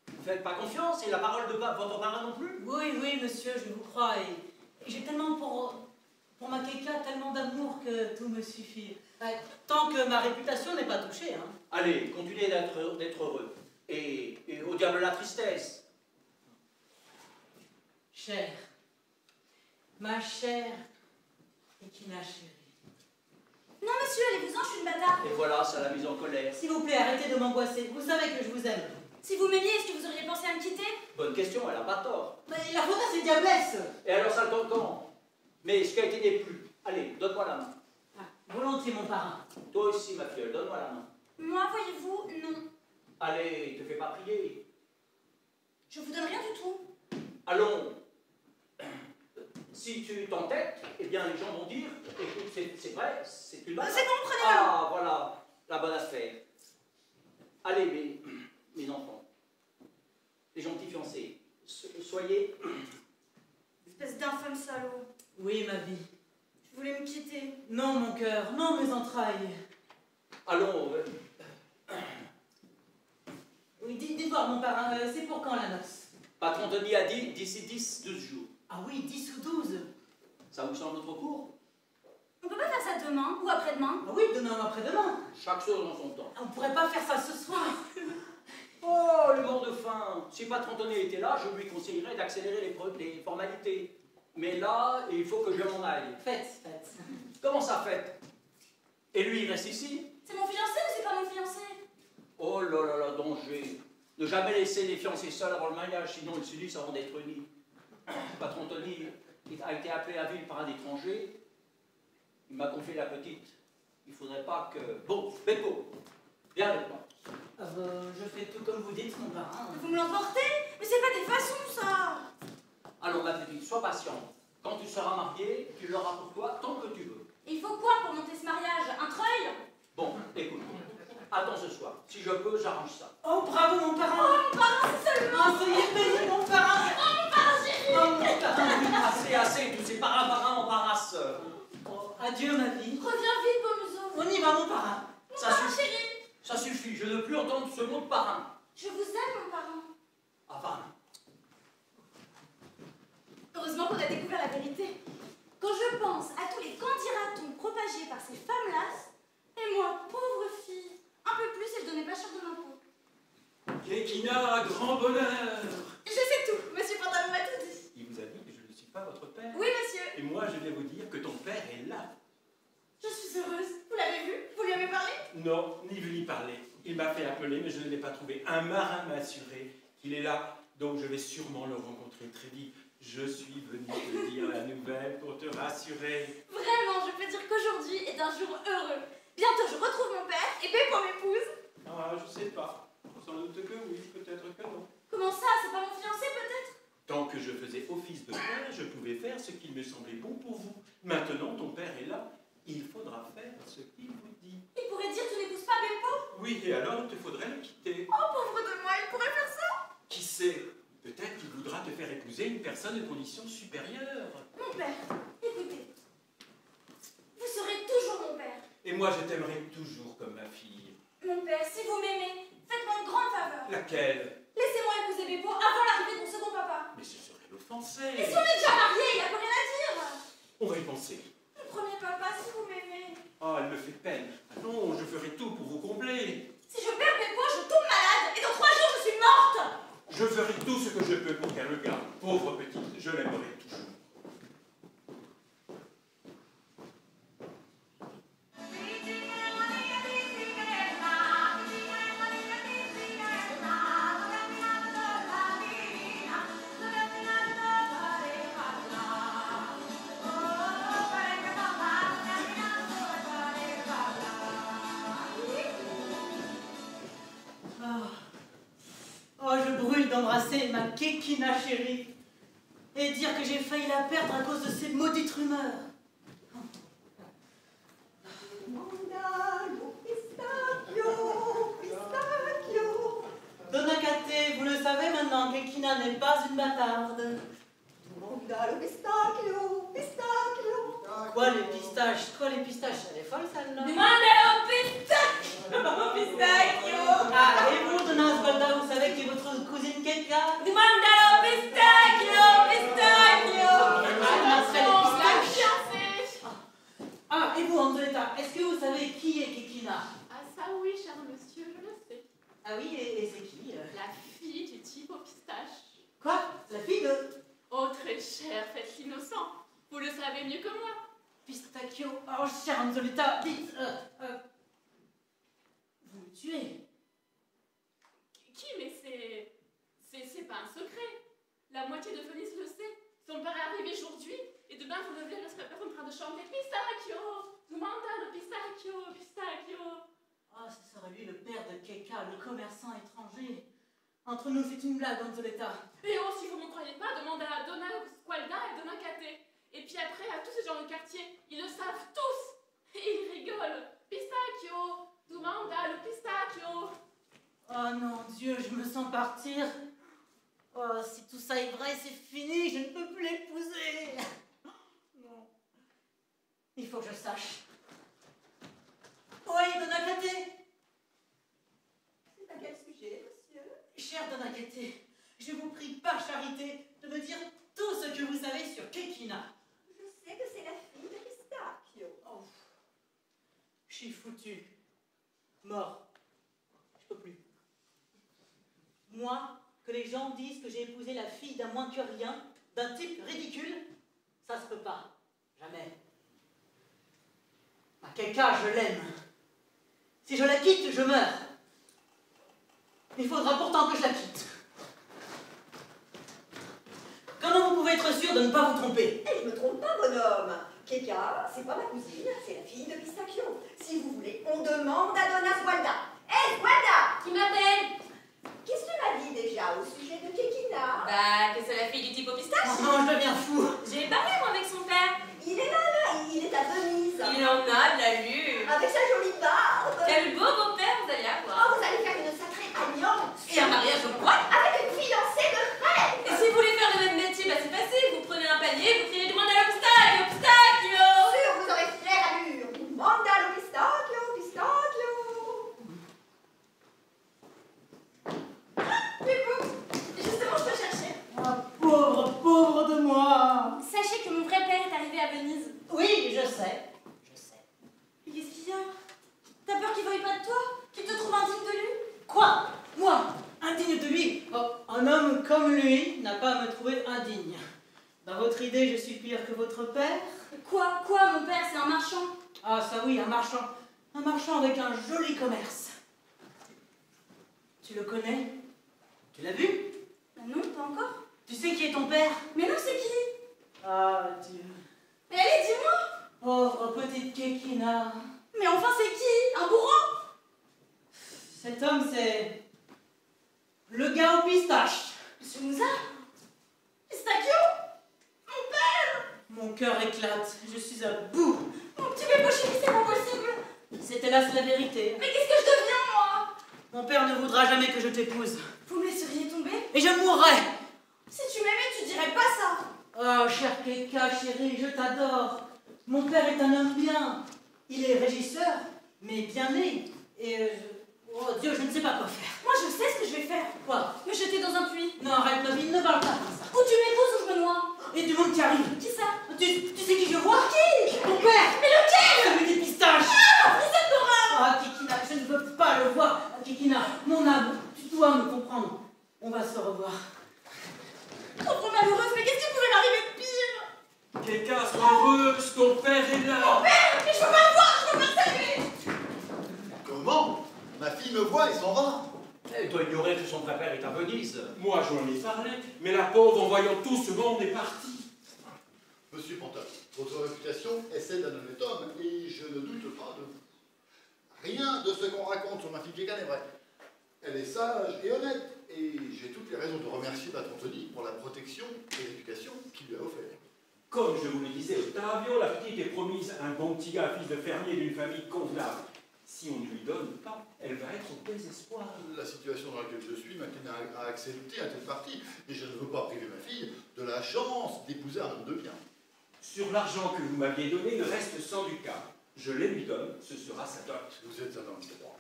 vous ne faites pas confiance et la parole de votre parrain non plus? Oui, monsieur, je vous crois. Et j'ai tellement pour ma Keka, tellement d'amour que tout me suffit. Tant que ma réputation n'est pas touchée, hein. Allez, continuez d'être heureux. Et au diable la tristesse. Chère, ma chère Kekina chérie. Non, monsieur, allez-vous-en, je suis une bâtarde. Et voilà, ça l'a mise en colère. S'il vous plaît, arrêtez de m'angoisser. Vous savez que je vous aime. Si vous m'aimiez, est-ce que vous auriez pensé à me quitter? Bonne question, elle n'a pas tort. Mais la faute à ces diablesses. Et alors ça le tombe comment? Mais ce qui a été déplu. Allez, donne-moi la main. Volontiers, mon parrain. Toi aussi, ma filleule, donne-moi la main. Moi, voyez-vous, non. Allez, te fais pas prier. Je vous donne rien du tout. Allons. Si tu t'entêtes, eh bien les gens vont dire, écoute, c'est vrai, c'est une bonne. C'est bon, prenez-la. Ah, voilà, la bonne affaire. Allez, mes enfants, les gentils fiancés, soyez... Espèce d'infâme salaud. Oui, ma vie. Tu voulais me quitter. Non, mon cœur, non, mes entrailles. Allons... Oui, dites-moi, mon parrain, c'est pour quand la noce? Patron Denis a dit d'ici 12 jours. Ah oui, 10 ou 12. Ça vous semble trop court? On peut pas faire ça demain ou après-demain? Ah oui, demain ou après-demain. Chaque chose en son temps. On pourrait pas faire ça ce soir. Oh, le mort de faim! Si Patron Denis était là, je lui conseillerais d'accélérer les formalités. Mais là, il faut que je m'en aille. Faites. Comment ça, faites? Et lui, il reste ici? C'est mon fiancé ou c'est pas mon fiancé? Oh là là là, danger. Ne jamais laisser les fiancés seuls avant le mariage, sinon ils s'unissent avant d'être unis. Le patron Tony a été appelé à ville par un étranger. Il m'a confié la petite. Il faudrait pas que... Bon, Beppo, viens avec moi. Je fais tout comme vous dites, mon parrain. Vous me l'emportez? Mais c'est pas des façons, ça! Alors ma petite, sois patiente. Quand tu seras mariée, tu l'auras pour toi tant que tu veux. Il faut quoi pour monter ce mariage? Un treuil? Bon, écoute, attends ce soir. Si je peux, j'arrange ça. Oh, bravo, mon parrain! Oh, mon parrain, c'est seulement... Oh, soyez béni, mon parrain! Oh, mon parrain chéri! Oh, mon parrain! Assez, tous ces parrains embarrassent. Oh, adieu, ma vie. Reviens vite, Bomuzo. On y va, mon parrain. Mon Ça parrain suffit. chéri! Ça suffit, je ne veux plus entendre ce mot de parrain. Je vous aime, mon parrain. Enfin, Heureusement qu'on a découvert la vérité. Quand je pense à tous les candidatons propagés par ces femmes-là, et moi, pauvre fille, un peu plus et je donnais pas cher de l'impôt. Kekina, grand bonheur! Je sais tout, monsieur Pantalon m'a tout dit. Il vous a dit que je ne suis pas votre père? Oui, monsieur. Et moi, je vais vous dire que ton père est là. Je suis heureuse. Vous l'avez vu? Vous lui avez parlé? Non, ni vu ni parler. Il m'a fait appeler, mais je ne l'ai pas trouvé. Un marin m'a assuré qu'il est là, donc je vais sûrement le rencontrer très vite. Je suis venu te dire la nouvelle pour te rassurer. Vraiment, je peux dire qu'aujourd'hui est un jour heureux. Bientôt, je retrouve mon père et Beppo m'épouse. Ah, je sais pas. Sans doute que oui, peut-être que non. Comment ça? C'est pas mon fiancé, peut-être? Tant que je faisais office de père, je pouvais faire ce qu'il me semblait bon pour vous. Maintenant, ton père est là. Il faudra faire ce qu'il vous dit. Il pourrait dire tu n'épouses pas Beppo? Oui, et alors il te faudrait le quitter. Oh, pauvre de moi, il pourrait faire ça? Qui sait? Peut-être qu'il voudra te faire épouser une personne de condition supérieure. Mon père, écoutez. Vous serez toujours mon père. Et moi, je t'aimerai toujours comme ma fille. Mon père, si vous m'aimez, faites-moi une grande faveur. Laquelle? Laissez-moi épouser Beppo avant l'arrivée de mon second papa. Mais ce serait l'offenser. Mais si on est déjà mariés, il n'y a plus rien à dire. On va y penser. Mon premier papa, si vous m'aimez. Oh, elle me fait peine. Ah non, je ferai tout pour vous combler. Si je perds Beppo, je tombe malade et dans 3 jours, je suis morte. Je ferai tout ce que je peux pour qu'elle me garde. Pauvre petite, je l'aimerai toujours. Oh, je brûle d'embrasser ma Kekina chérie et dire que j'ai failli la perdre à cause de ces maudites rumeurs. Mandalo, pistachio, pistachio. Donacate, vous le savez maintenant, Kekina n'est pas une bâtarde. Mandalo, pistachio, pistachio. Quoi les pistaches? Elle est folle celle-là. Demandez au pistachio! Pistachio. Ah, et vous, Donna Sgolda, vous savez qui est votre cousine Keka? Demandez au pistachio! Pistachio! Ah, et vous, Anzoletta, est-ce que vous savez qui est Kekina? Ah ça oui, cher monsieur, je le sais. Ah oui, et c'est qui? La fille du type au pistache. Quoi? La fille de... Oh très cher, faites l'innocent. Vous le savez mieux que moi. Pistachio. Oh, chère Anzoletta, vite. Vous me tuez. Qui? Mais c'est pas un secret. La moitié de Venise le sait. Son père est arrivé aujourd'hui et demain vous le verrez en train de chanter Pistachio. Demanda le pistachio, pistachio. Oh, ce serait lui le père de Keka, le commerçant étranger. Entre nous, c'est une blague, Anzoletta. Et oh, si vous ne me croyez pas, demandez à Donna Squalda et Donna Cate. Et puis après, à tous ces gens du quartier, ils le savent tous. Et ils rigolent. Pistachio, demanda le pistachio. Oh non, Dieu, je me sens partir. Oh, si tout ça est vrai, c'est fini, je ne peux plus l'épouser. Non. Il faut que je sache. Oui, Donna Cate. C'est à quel sujet, monsieur? Chère Donna Cate, je vous prie par charité de me dire tout ce que vous savez sur Kekina. Je sais que c'est la fille de Pistachio. Oh. Je suis foutu. Mort. Je peux plus. Moi, que les gens disent que j'ai épousé la fille d'un moins que rien, d'un type ridicule, ça se peut pas. Jamais. Ma Keka, je l'aime. Si je la quitte, je meurs. Il faudra pourtant que je la quitte. Comment vous pouvez être sûr de ne pas vous tromper? Eh, je me trompe pas, bonhomme. Keka, c'est pas ma cousine, c'est la fille de Pistachio. Si vous voulez, on demande à Donna Swalda. Hé, Swalda! Qui m'appelle? Qu'est-ce que tu m'as dit déjà au sujet de Kekina? Bah, que c'est la fille du type au pistache. Oh, je deviens fou. J'ai parlé, moi, avec son père. Il est là, il est à Venise. Il en a de l'allure. Avec sa jolie barbe. Quel beau beau-père vous allez avoir. Oh, vous allez faire une sacrée alliance. Et un mariage de quoi? Avec une fiancée de rêve. Et si vous voulez faire le même métier, bah c'est facile. Vous prenez un panier, vous criez du monde à l'obstacle, obstacle. Sûr, vous aurez flair allure. Mandalo pistachio, pistachio. Justement, je te cherchais. Ah, pauvre de moi. Sachez que mon vrai père est arrivé à Venise. Oui, je sais. Et qu'est-ce qu'il y a? T'as peur qu'il veuille pas de toi? Qu'il te trouve indigne de lui? Quoi? Moi? Indigne de lui? Oh, un homme comme lui n'a pas à me trouver indigne. Dans votre idée, je suis pire que votre père? Quoi, mon père, c'est un marchand. Ah, ça oui, un marchand. Un marchand avec un joli commerce. Tu le connais? Tu l'as vu? Bah non, pas encore. Tu sais qui est ton père? Mais non, c'est qui? Ah, Dieu. Mais allez, dis-moi. Pauvre petite Kekina. Mais enfin, c'est qui? Un bourreau? Cet homme, c'est... le gars au pistache. Monsieur Moussa? Pistachio? Mon père? Mon cœur éclate. Je suis à bout. Mon petit bébé chéri, c'est pas possible. C'est hélas la vérité. Mais qu'est-ce que je deviens, moi? Mon père ne voudra jamais que je t'épouse. Vous me laisseriez tomber? Et je mourrai. Si tu m'aimais, tu dirais pas ça. Oh, cher Keka, chérie, je t'adore. Mon père est un homme bien. Il est régisseur, mais bien né. Et oh Dieu, je ne sais pas quoi faire. Moi, je sais ce que je vais faire. Quoi? Me jeter dans un puits. Non, arrête, Nobine, ne parle pas comme ça. Ou tu m'épouses ou je me noie. Et du monde qui arrive. Qui ça? Tu sais qui je vois? Qui? Ton père. Mais lequel? Celui des pistaches. Ah, vous êtes d'horreur. Ah, Kekina, je ne veux pas le voir. Kekina, mon âme, tu dois me comprendre. On va se revoir. Trop malheureuse, mais qu'est-ce qui pouvait m'arriver de pire? Keka, sois heureuse, ton père est là. Mon père? Mais je veux pas le voir, je veux pas saluer. Comment? Ma fille me voit et s'en va. Elle doit ignorer que son vrai père est à Venise. Moi, j'en ai parlé, mais la pauvre, en voyant tout ce monde, est partie. Monsieur Pantin, votre réputation est celle d'un honnête homme et je ne doute pas de vous. Rien de ce qu'on raconte sur ma fille Keka n'est vrai. Elle est sage et honnête et j'ai toutes les raisons de remercier Patron Tony pour la protection et l'éducation qu'il lui a offert. Comme je vous le disais, Ottavio, la petite est promise un bon petit gars, fils de fermier d'une famille convenable. Si on ne lui donne pas, elle va être au désespoir. La situation dans laquelle je suis m'incline à accepter un tel parti, mais je ne veux pas priver ma fille de la chance d'épouser un homme de bien. Sur l'argent que vous m'aviez donné, le reste sans ducat. Je les lui donne, ce sera sa dot. Vous êtes un homme droit.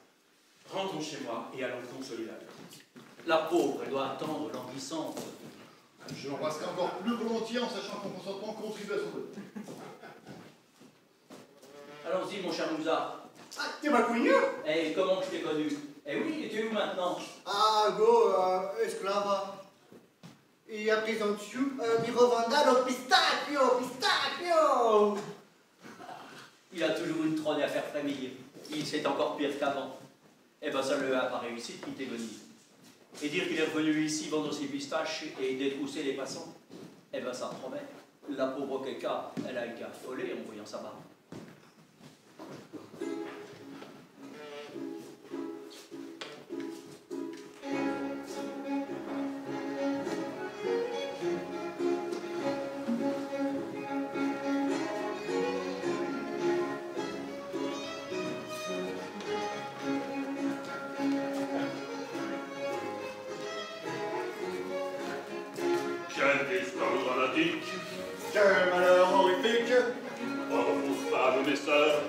Rentrons chez moi et allons consoler la petite. La pauvre, elle doit attendre languissante. Je l'embrasserai encore plus volontiers en sachant que mon consentement contribue à son bonheur. Allons-y, mon cher Moussa. Ah, t'es ma cognure? Eh, comment je t'ai connu? Eh oui, et tu es où maintenant? Ah, go, esclava. E a presentiu mi revendado pistachio, pistachio. Il a toujours une trône à faire frémir. Il sait encore pire qu'avant. Eh ben, ça ne lui a pas réussi de quitter Venise. Et dire qu'il est revenu ici vendre ses pistaches et détrousser les passants, eh ben, ça promet. La pauvre Keka, elle a été affolée en voyant sa barbe. Quelle histoire dramatique, Quel malheur horrifique. oh vos femmes, mes sœurs,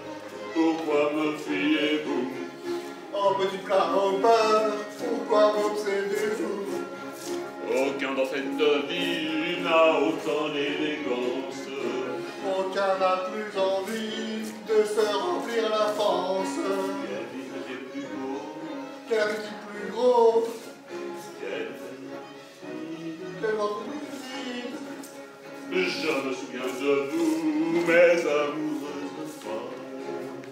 pourquoi me fuyez-vous? Oh, petite flamme au peur, pourquoi m'obsédez-vous? Aucun dans cette vie n'a autant d'élégance. Aucun n'a plus envie de se remplir la France. Quel vif est plus beau, Quel appétit plus gros, quelle quel ventre plus vide. je me souviens de vous, mes amoureuses femmes.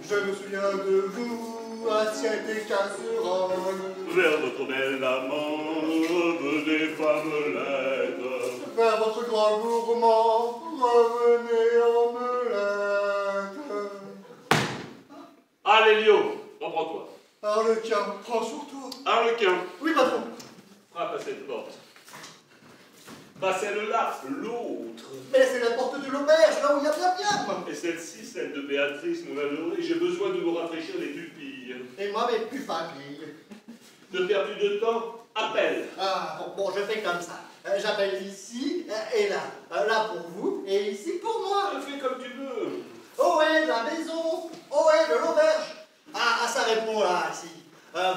Je me souviens de vous, ou assiette et casserole. Vers votre belle amant, revenez femmelette. Vers votre grand gourmand, revenez omelette. Allez, Léo, reprends-toi. Arlequin, prends sur toi. Arlequin. Oui, patron. Frappe à cette porte. Pas celle-là, l'autre. Mais c'est la porte de l'auberge, là où il y a bien. Et celle-ci, celle de Béatrice, mon adorée, j'ai besoin de vous rafraîchir les pupilles. Et moi, mes pupilles. Ne perds plus de temps, appelle. Ah, bon, je fais comme ça. J'appelle ici et là. Là pour vous et ici pour moi. Fais comme tu veux. Oh ouais, de la maison. Oh ouais, de l'auberge. Ah, ça répond là, ici.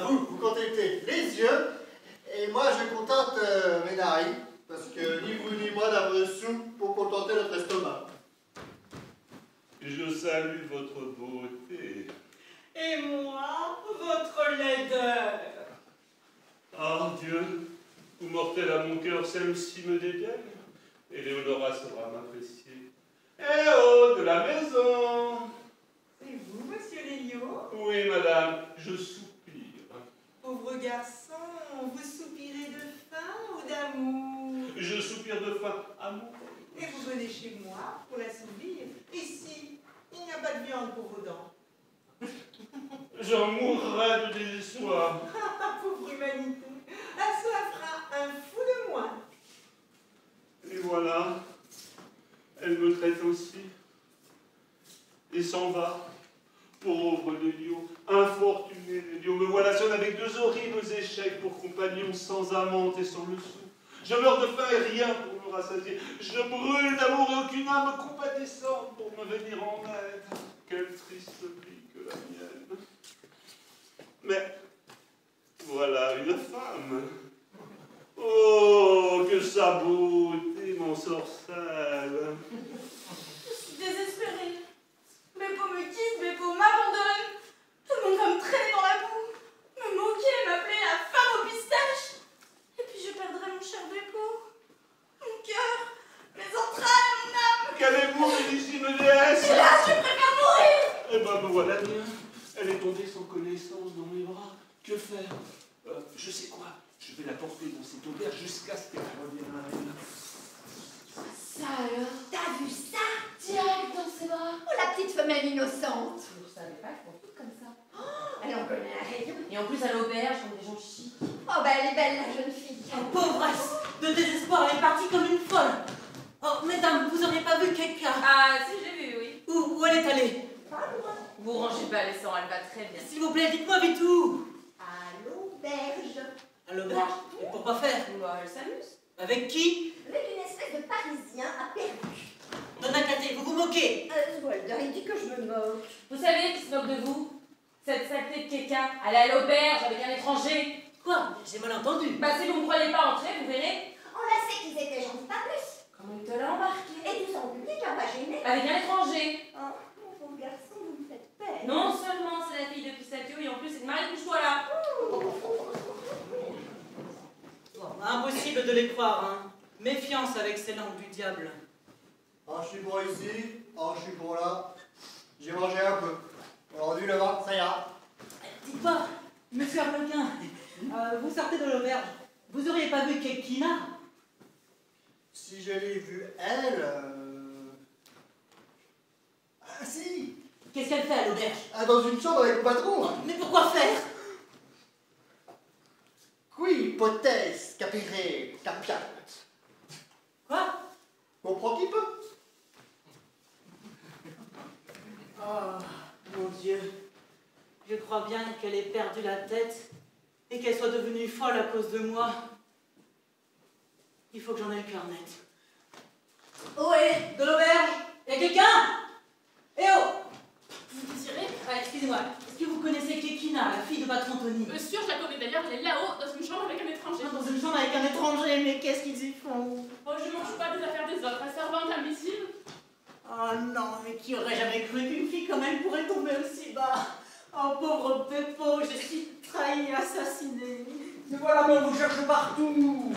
Vous contentez les yeux et moi, je contente mes narines. Parce que ni vous ni moi n'avons de sous pour contenter notre estomac. Je salue votre beauté. Et moi, votre laideur. Ah, Dieu, vous mortel à mon cœur, celle-ci me dégaine. Éléonora saura m'apprécier. Eh oh, de la maison. C'est vous, monsieur Léo? Oui, madame, je soupire. Pauvre garçon, vous soupirez de faim ou d'amour? Je soupire de faim, amour. Et vous venez chez moi pour l'assouvir. Ici, il n'y a pas de viande pour vos dents. J'en mourrai de désespoir. Pauvre humanité, cela fera un fou de moins. Et voilà, elle me traite aussi. Et s'en va. Pauvre Lélio, infortuné Lélio, me voilà seul avec deux horribles échecs pour compagnons sans amante et sans le sou. Je meurs de faim et rien pour me rassasier. Je brûle d'amour et aucune âme compatissante pour me venir en aide. Quelle triste vie que la mienne. Mais voilà une femme. Oh, que sa beauté m'ensorcelle. Je suis désespérée. Mes peaux me quittent, mes peaux m'abandonnent. Tout le monde va me traîner dans la boue, me moquer, m'appeler la femme aux pistaches. Et puis je perdrai mon cher dépôt, mon cœur, mes entrailles, mon âme. Qu'avez-vous, médicine déesse? Hélas, je préfère mourir. Eh ben, me voilà bien. Elle est tombée sans connaissance dans mes bras. Que faire? Je sais quoi. Je vais la porter dans cette auberge jusqu'à ce qu'elle revienne à elle. Ça alors? T'as vu ça? Direct dans ses bras. Oh, la petite femelle innocente. Je ne savais pas qu'elles font toutes comme ça. Oh, elle en connaît un rayon. Et en plus à l'auberge, comme des gens chics. Oh, bah elle est belle, la jeune fille. Oh, pauvresse! De désespoir, elle est partie comme une folle. Oh, mesdames, vous auriez pas vu quelqu'un? Ah, si, j'ai vu, oui. Où elle est allée? Pas loin. Vous rangez pas les sangs, elle va très bien. S'il vous plaît, dites-moi vite où? À l'auberge. À l'auberge. Et pourquoi faire? Elle s'amuse. Avec qui? Avec une espèce de Parisien à perdu. Donna Caté, vous vous moquez? Walter, il dit que je me moque. Vous savez qui se moque de vous? Cette saleté de Keka. Elle est à l'auberge avec un étranger. Quoi? J'ai mal entendu. Bah si vous ne me croyez pas entrer, vous verrez. On la sait qu'ils étaient gentils, pas plus. Comment il te l'a embarqué? Et tout en public, un pas gêné. Avec un étranger. Oh, mon pauvre garçon, vous me faites peine. Non seulement c'est la fille de Pistachio, et en plus c'est de Marie, couche-toi là. Bon, impossible de les croire, hein. Méfiance avec ces langues du diable. Oh, je suis bon ici. Oh, je suis bon là. J'ai mangé un peu. Aujourd'hui, le ventre, ça ira. Dites-moi, monsieur Arlequin, vous sortez de l'auberge. Vous auriez pas vu Kekina? Si je l'ai vue, elle. Ah, si. Qu'est-ce qu'elle fait à l'auberge? Ah, dans une chambre avec le patron. Mais pourquoi faire? Qui potesse capire capiat. Quoi? Comprends qui peut? Oh, mon Dieu. Je crois bien qu'elle ait perdu la tête et qu'elle soit devenue folle à cause de moi. Il faut que j'en ai le cœur net. Oh, hé, de l'auberge, y a quelqu'un? Eh oh! Vous désirez? Excusez-moi, est-ce que vous connaissez Kekina, la fille de patron Tony? Monsieur, je la connais d'ailleurs, elle est là-haut, dans une chambre avec un étranger. Dans une chambre avec un étranger, mais qu'est-ce qu'ils y font? Oh, je mange pas des affaires des autres, la servante imbécile. Oh non, mais qui aurait jamais cru qu'une fille comme elle pourrait tomber aussi bas? Oh pauvre Peppo, je suis trahie, assassinée. Mais voilà, mais on vous cherche partout.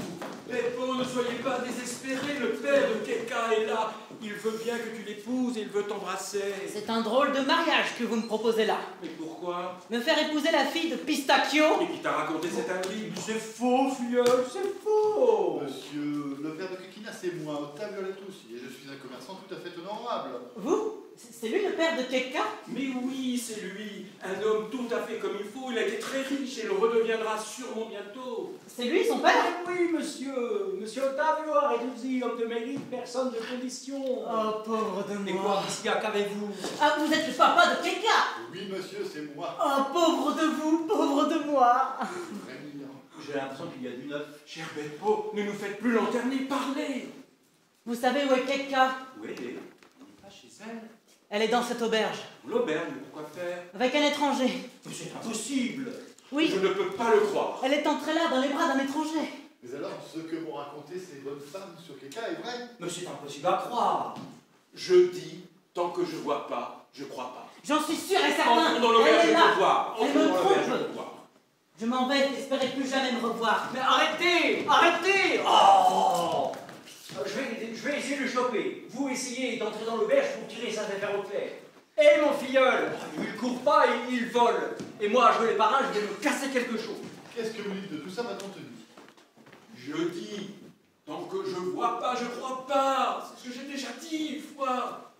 Beppo, ne soyez pas désespéré, le père de Keka est là. Il veut bien que tu l'épouses et il veut t'embrasser. C'est un drôle de mariage que vous me proposez là. Mais pourquoi? Me faire épouser la fille de Pistachio? Et qui t'a raconté cette intrigue? C'est faux, filleul, c'est faux. Monsieur, le père de Kekina, c'est moi, Ottavio Lettucci, et je suis un commerçant tout à fait honorable. Vous? C'est lui le père de Keka? Mais oui, c'est lui. Un homme tout à fait comme il faut. Il a été très riche et le redeviendra sûrement bientôt. C'est lui, son père? Oui, monsieur. Monsieur Ottavio Retuzzi, homme de mérite, personne de condition. Oh, pauvre de Et moi. quoi, qu'est-ce qu'il y a? Qu'avez-vous? Ah, vous êtes le papa de Keka? Oui, monsieur, c'est moi. Oh, pauvre de vous, pauvre de moi. J'ai l'impression qu'il y a du neuf. Cher Beppo, ne nous faites plus lanterner, parlez. Vous savez où est Keka? Où elle est? On n'est pas chez elle. Elle est dans cette auberge. L'auberge, mais pourquoi faire? Avec un étranger. Mais c'est impossible. Oui. Je ne peux pas le croire. Elle est entrée là, dans les bras d'un étranger. Mais alors, ce que m'ont raconté ces bonnes femmes sur Keka est vrai? Mais c'est impossible à croire. Je dis, tant que je vois pas, je crois pas. J'en suis sûre et certain. Entrons dans l'auberge, Elle je est là. veux voir. Elle Entrons me dans l'auberge, je trompe. veux voir. Je m'en vais, n'espérez plus jamais me revoir. Mais arrêtez! Arrêtez! Oh! Je vais essayer de le choper. Vous essayez d'entrer dans l'auberge pour tirer sa affaire au clair. Et mon filleul, il court pas et il vole. Et moi, à jouer les parrains, je vais me casser quelque chose. Qu'est-ce que vous dites de tout ça, ma tante? Je dis, tant que je vois pas, je crois pas. C'est ce que j'ai déjà dit une fois.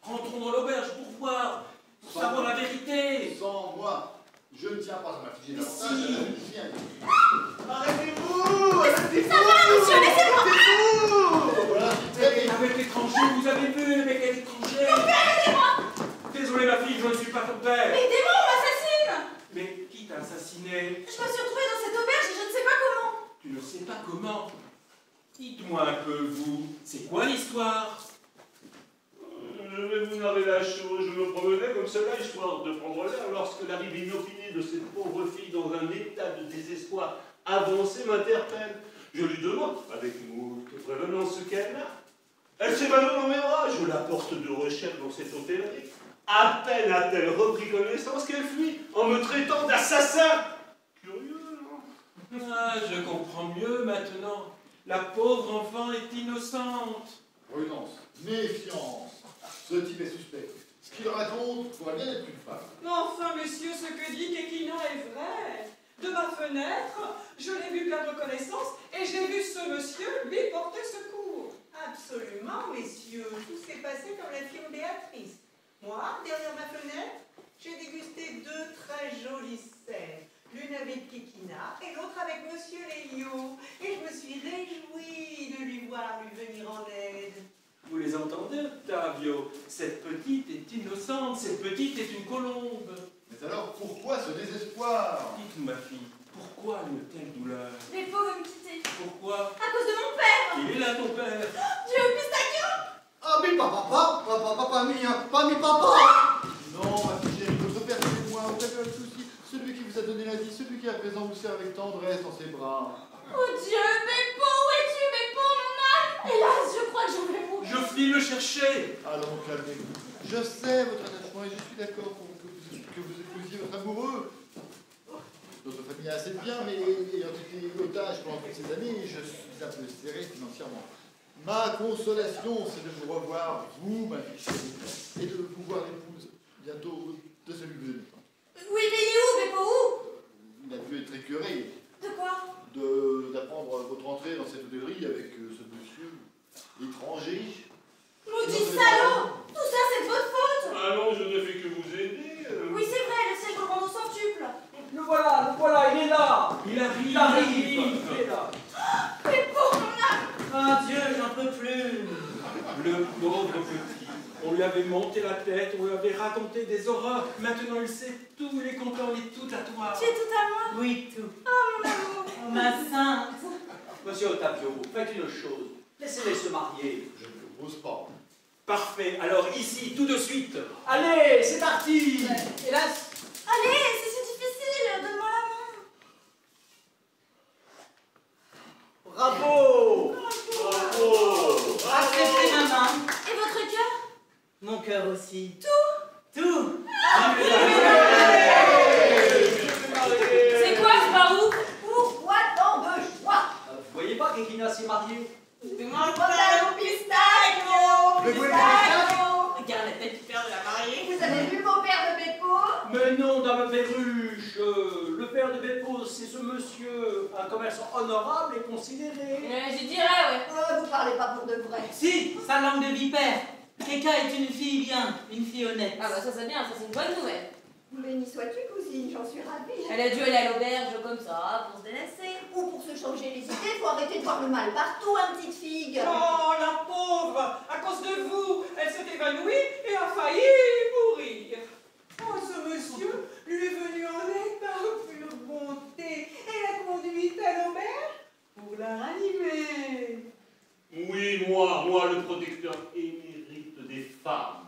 Rentrons dans l'auberge pour voir, pour savoir la vérité. Sans moi, je ne tiens pas à m'afficher Mais davantage. si. Arrêtez-vous! Arrêtez-vous! Ça va, monsieur, laissez-moi! Arrêtez-vous! Voilà, Mais avec l'étranger, vous avez vu, le mec à l'étranger. Mon père, aidez-moi! Désolé ma fille, je ne suis pas ton père. Aidez-moi, on m'assassine! Mais qui t'a assassiné? Je me suis retrouvée dans cette auberge et je ne sais pas comment. Tu ne sais pas comment. Dites-moi un peu, vous, c'est quoi l'histoire? Je vais vous narrer la chose. Je me promenais comme cela, histoire de prendre l'air, lorsque l'arrivée inopinée de cette pauvre fille dans un état de désespoir avancé m'interpelle. Je lui demande, avec moult prévenance, ce qu'elle a. Elle s'évanouit dans mes bras. Je la porte de recherche dans cette hôtellerie. À peine a-t-elle repris connaissance qu'elle fuit en me traitant d'assassin. Curieux, non? Ah, je comprends mieux maintenant. La pauvre enfant est innocente. Prudence, méfiance. Ce type est suspect. Ce qu'il raconte pourrait bien être une femme. Mais enfin, monsieur, ce que dit Kekina est vrai. De ma fenêtre, je l'ai vu perdre connaissance et j'ai vu ce monsieur lui porter secours. Absolument, messieurs, tout s'est passé comme la firme Béatrice. Moi, derrière ma fenêtre, j'ai dégusté deux très jolies scènes. L'une avec Kekina et l'autre avec monsieur Lelio. Et je me suis réjouie de lui voir lui venir en aide. Vous les entendez, Ottavio? Cette petite est innocente, cette petite est une colombe. Mais alors, pourquoi ce désespoir? Dites-moi, ma fille, pourquoi une telle douleur? Les pauvres me quitter. Pourquoi? À cause de mon père. Il est là, ton père. Dieu, Pistachio! Ah, mais pas mi papa! Non, ma fille chérie, votre père, c'est moi, Ottavio Lettucci, celui qui vous a donné la vie, celui qui à présent vous sert avec tendresse dans ses bras. Oh Dieu, Beppo, où es-tu, Beppo, mon âme? Hélas, je crois que je vais mourir. Je finis le chercher. Allons, calmez-vous. Je sais votre attachement et je suis d'accord pour que vous épousiez votre amoureux. Notre famille a assez de biens, mais ayant été otage pendant toutes ces années, je suis un peu serré financièrement. Ma consolation, c'est de vous revoir, vous, ma fille chérie, et de vous voir l'épouse, bientôt, de celui que vous aimez. Oui, mais il est où, Beppo, où? Il a dû être écœuré De quoi? d'apprendre votre entrée dans cette hôtellerie avec ce monsieur étranger. Maudit salaud! Tout ça, c'est de votre faute! Ah non, je ne fais que vous aider. Oui, c'est vrai, le ciel reprend au centuple. Le voilà, il est là! Il arrive, Il est là! Beppo, mon âme! Ah Dieu, j'en peux plus. Le pauvre petit. On lui avait monté la tête, on lui avait raconté des horreurs. Maintenant, il sait tout, il est content, il est tout à toi. Tu es tout à moi? Oui, tout. Oh, mon amour! Oh, ma sainte. Monsieur Ottavio, faites une chose. Laissez-les se marier. Je ne le propose pas. Parfait. Alors, ici, tout de suite. Allez, c'est parti! Hélas. Allez, c'est si difficile, donne-moi la main. Bravo! Bravo! Acceptez ma main. Et votre cœur? Mon cœur aussi. Tout? Tout. C'est quoi ce barouf? Pourquoi tant de joie? Vous voyez pas, Kekina? Madame Perruche, le père de Beppo, c'est ce monsieur, un commerçant honorable et considéré. Je dirais, ouais. Vous parlez pas pour de vrai. Si, sa langue de vipère. Keka est une fille bien, une fille honnête. Ah bah ça c'est bien, ça c'est une bonne nouvelle. Béni sois-tu, cousine, j'en suis ravie. Elle a dû aller à l'auberge comme ça, pour se délasser. Ou pour se changer les idées, faut arrêter de voir le mal partout, hein, petite figue. Oh, la pauvre! À cause de vous, elle s'est évanouie et a failli mourir. Oh, ce monsieur lui est venu en aide par pure bonté et l'a conduite à l'auberge pour la ranimer. Oui, moi, le protecteur émérite des femmes.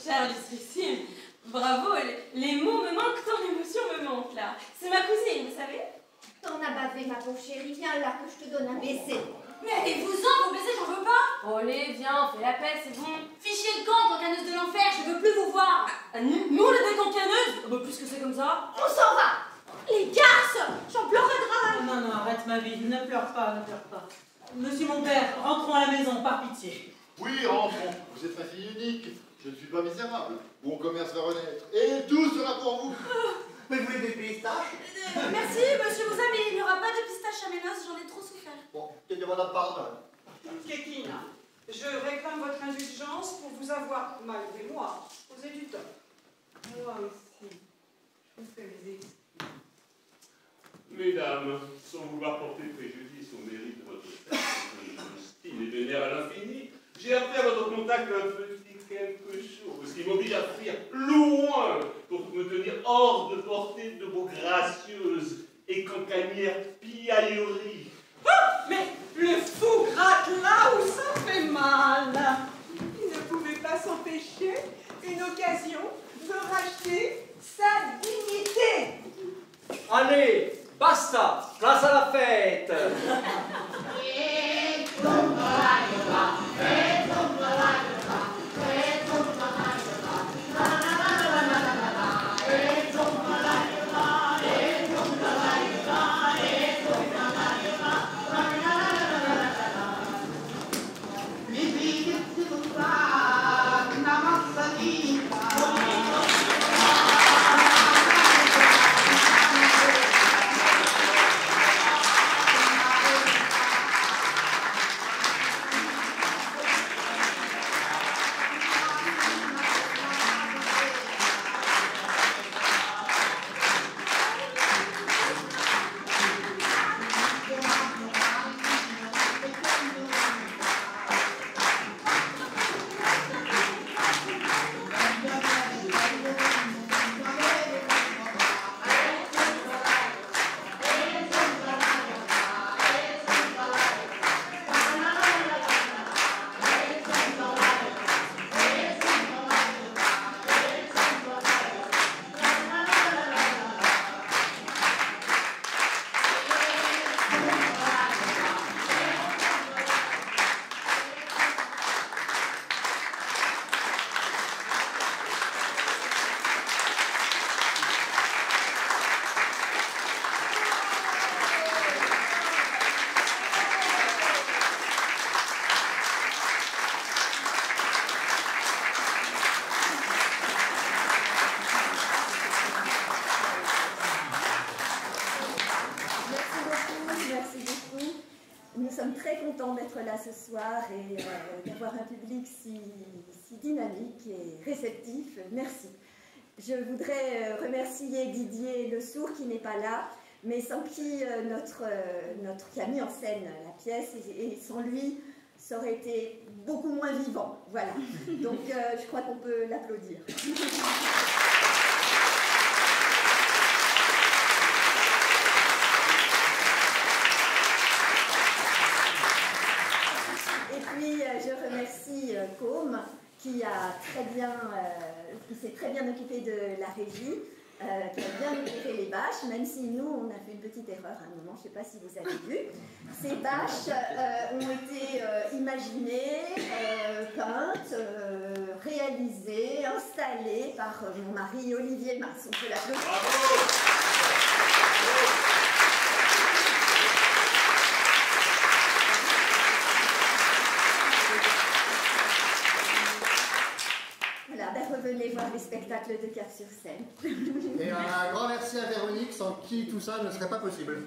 Cher illustrissime, bravo, les mots me manquent tant l'émotion me manque là. C'est ma cousine, vous savez? T'en as bavé, ma pauvre chérie, viens là que je te donne un baiser. Mais allez-vous-en, vos baisers, j'en veux pas. Oh, allez, viens, on fait la paix, c'est bon. Fichez le camp, cancaneuse de l'enfer, je veux plus vous voir. Nous, les décancaneuses? Bah, puisque c'est comme ça. On s'en va. Les garces, j'en pleurerai de rage. Non, non, arrête ma vie, ne pleure pas, ne pleure pas. Monsieur mon père, rentrons à la maison, par pitié. Oui, rentrons. Vous êtes ma fille unique. Je ne suis pas misérable. Mon commerce va renaître. Et tout sera pour vous. Mais vous voulez des pistaches? Merci, monsieur vous aime, il n'y aura pas de pistache à mes noces, j'en ai trop souffert. Bon, que Dieu m'en pardonne. Kekina, je réclame votre indulgence pour vous avoir, malgré moi, causé du tort. Moi aussi, je vous fais mes excuses. Mesdames, sans vouloir porter préjudice au mérite de votre style et vénère à l'infini, j'ai appris à votre contact un petit quelque chose qui m'oblige à fuir loin pour me tenir hors de portée de vos gracieuses et cancanières piailleries. Ah, mais le fou gratte là où ça fait mal. Il ne pouvait pas s'empêcher une occasion de racheter sa dignité. Allez, basta, place à la fête. Ce soir et d'avoir un public si dynamique et réceptif. Merci. Je voudrais remercier Didier Le Sourd qui n'est pas là, mais sans qui qui a mis en scène la pièce et sans lui, ça aurait été beaucoup moins vivant. Voilà. Donc je crois qu'on peut l'applaudir. Je remercie Com qui s'est très bien occupé de la régie, qui a bien occupé les bâches, même si nous on a fait une petite erreur à un moment, je ne sais pas si vous avez vu. Ces bâches ont été imaginées, peintes, réalisées, installées par mon mari Olivier Mars. On peut l'applaudir. Revenez voir les spectacles de Cap sur scène. Et un grand merci à Véronique, sans qui tout ça ne serait pas possible.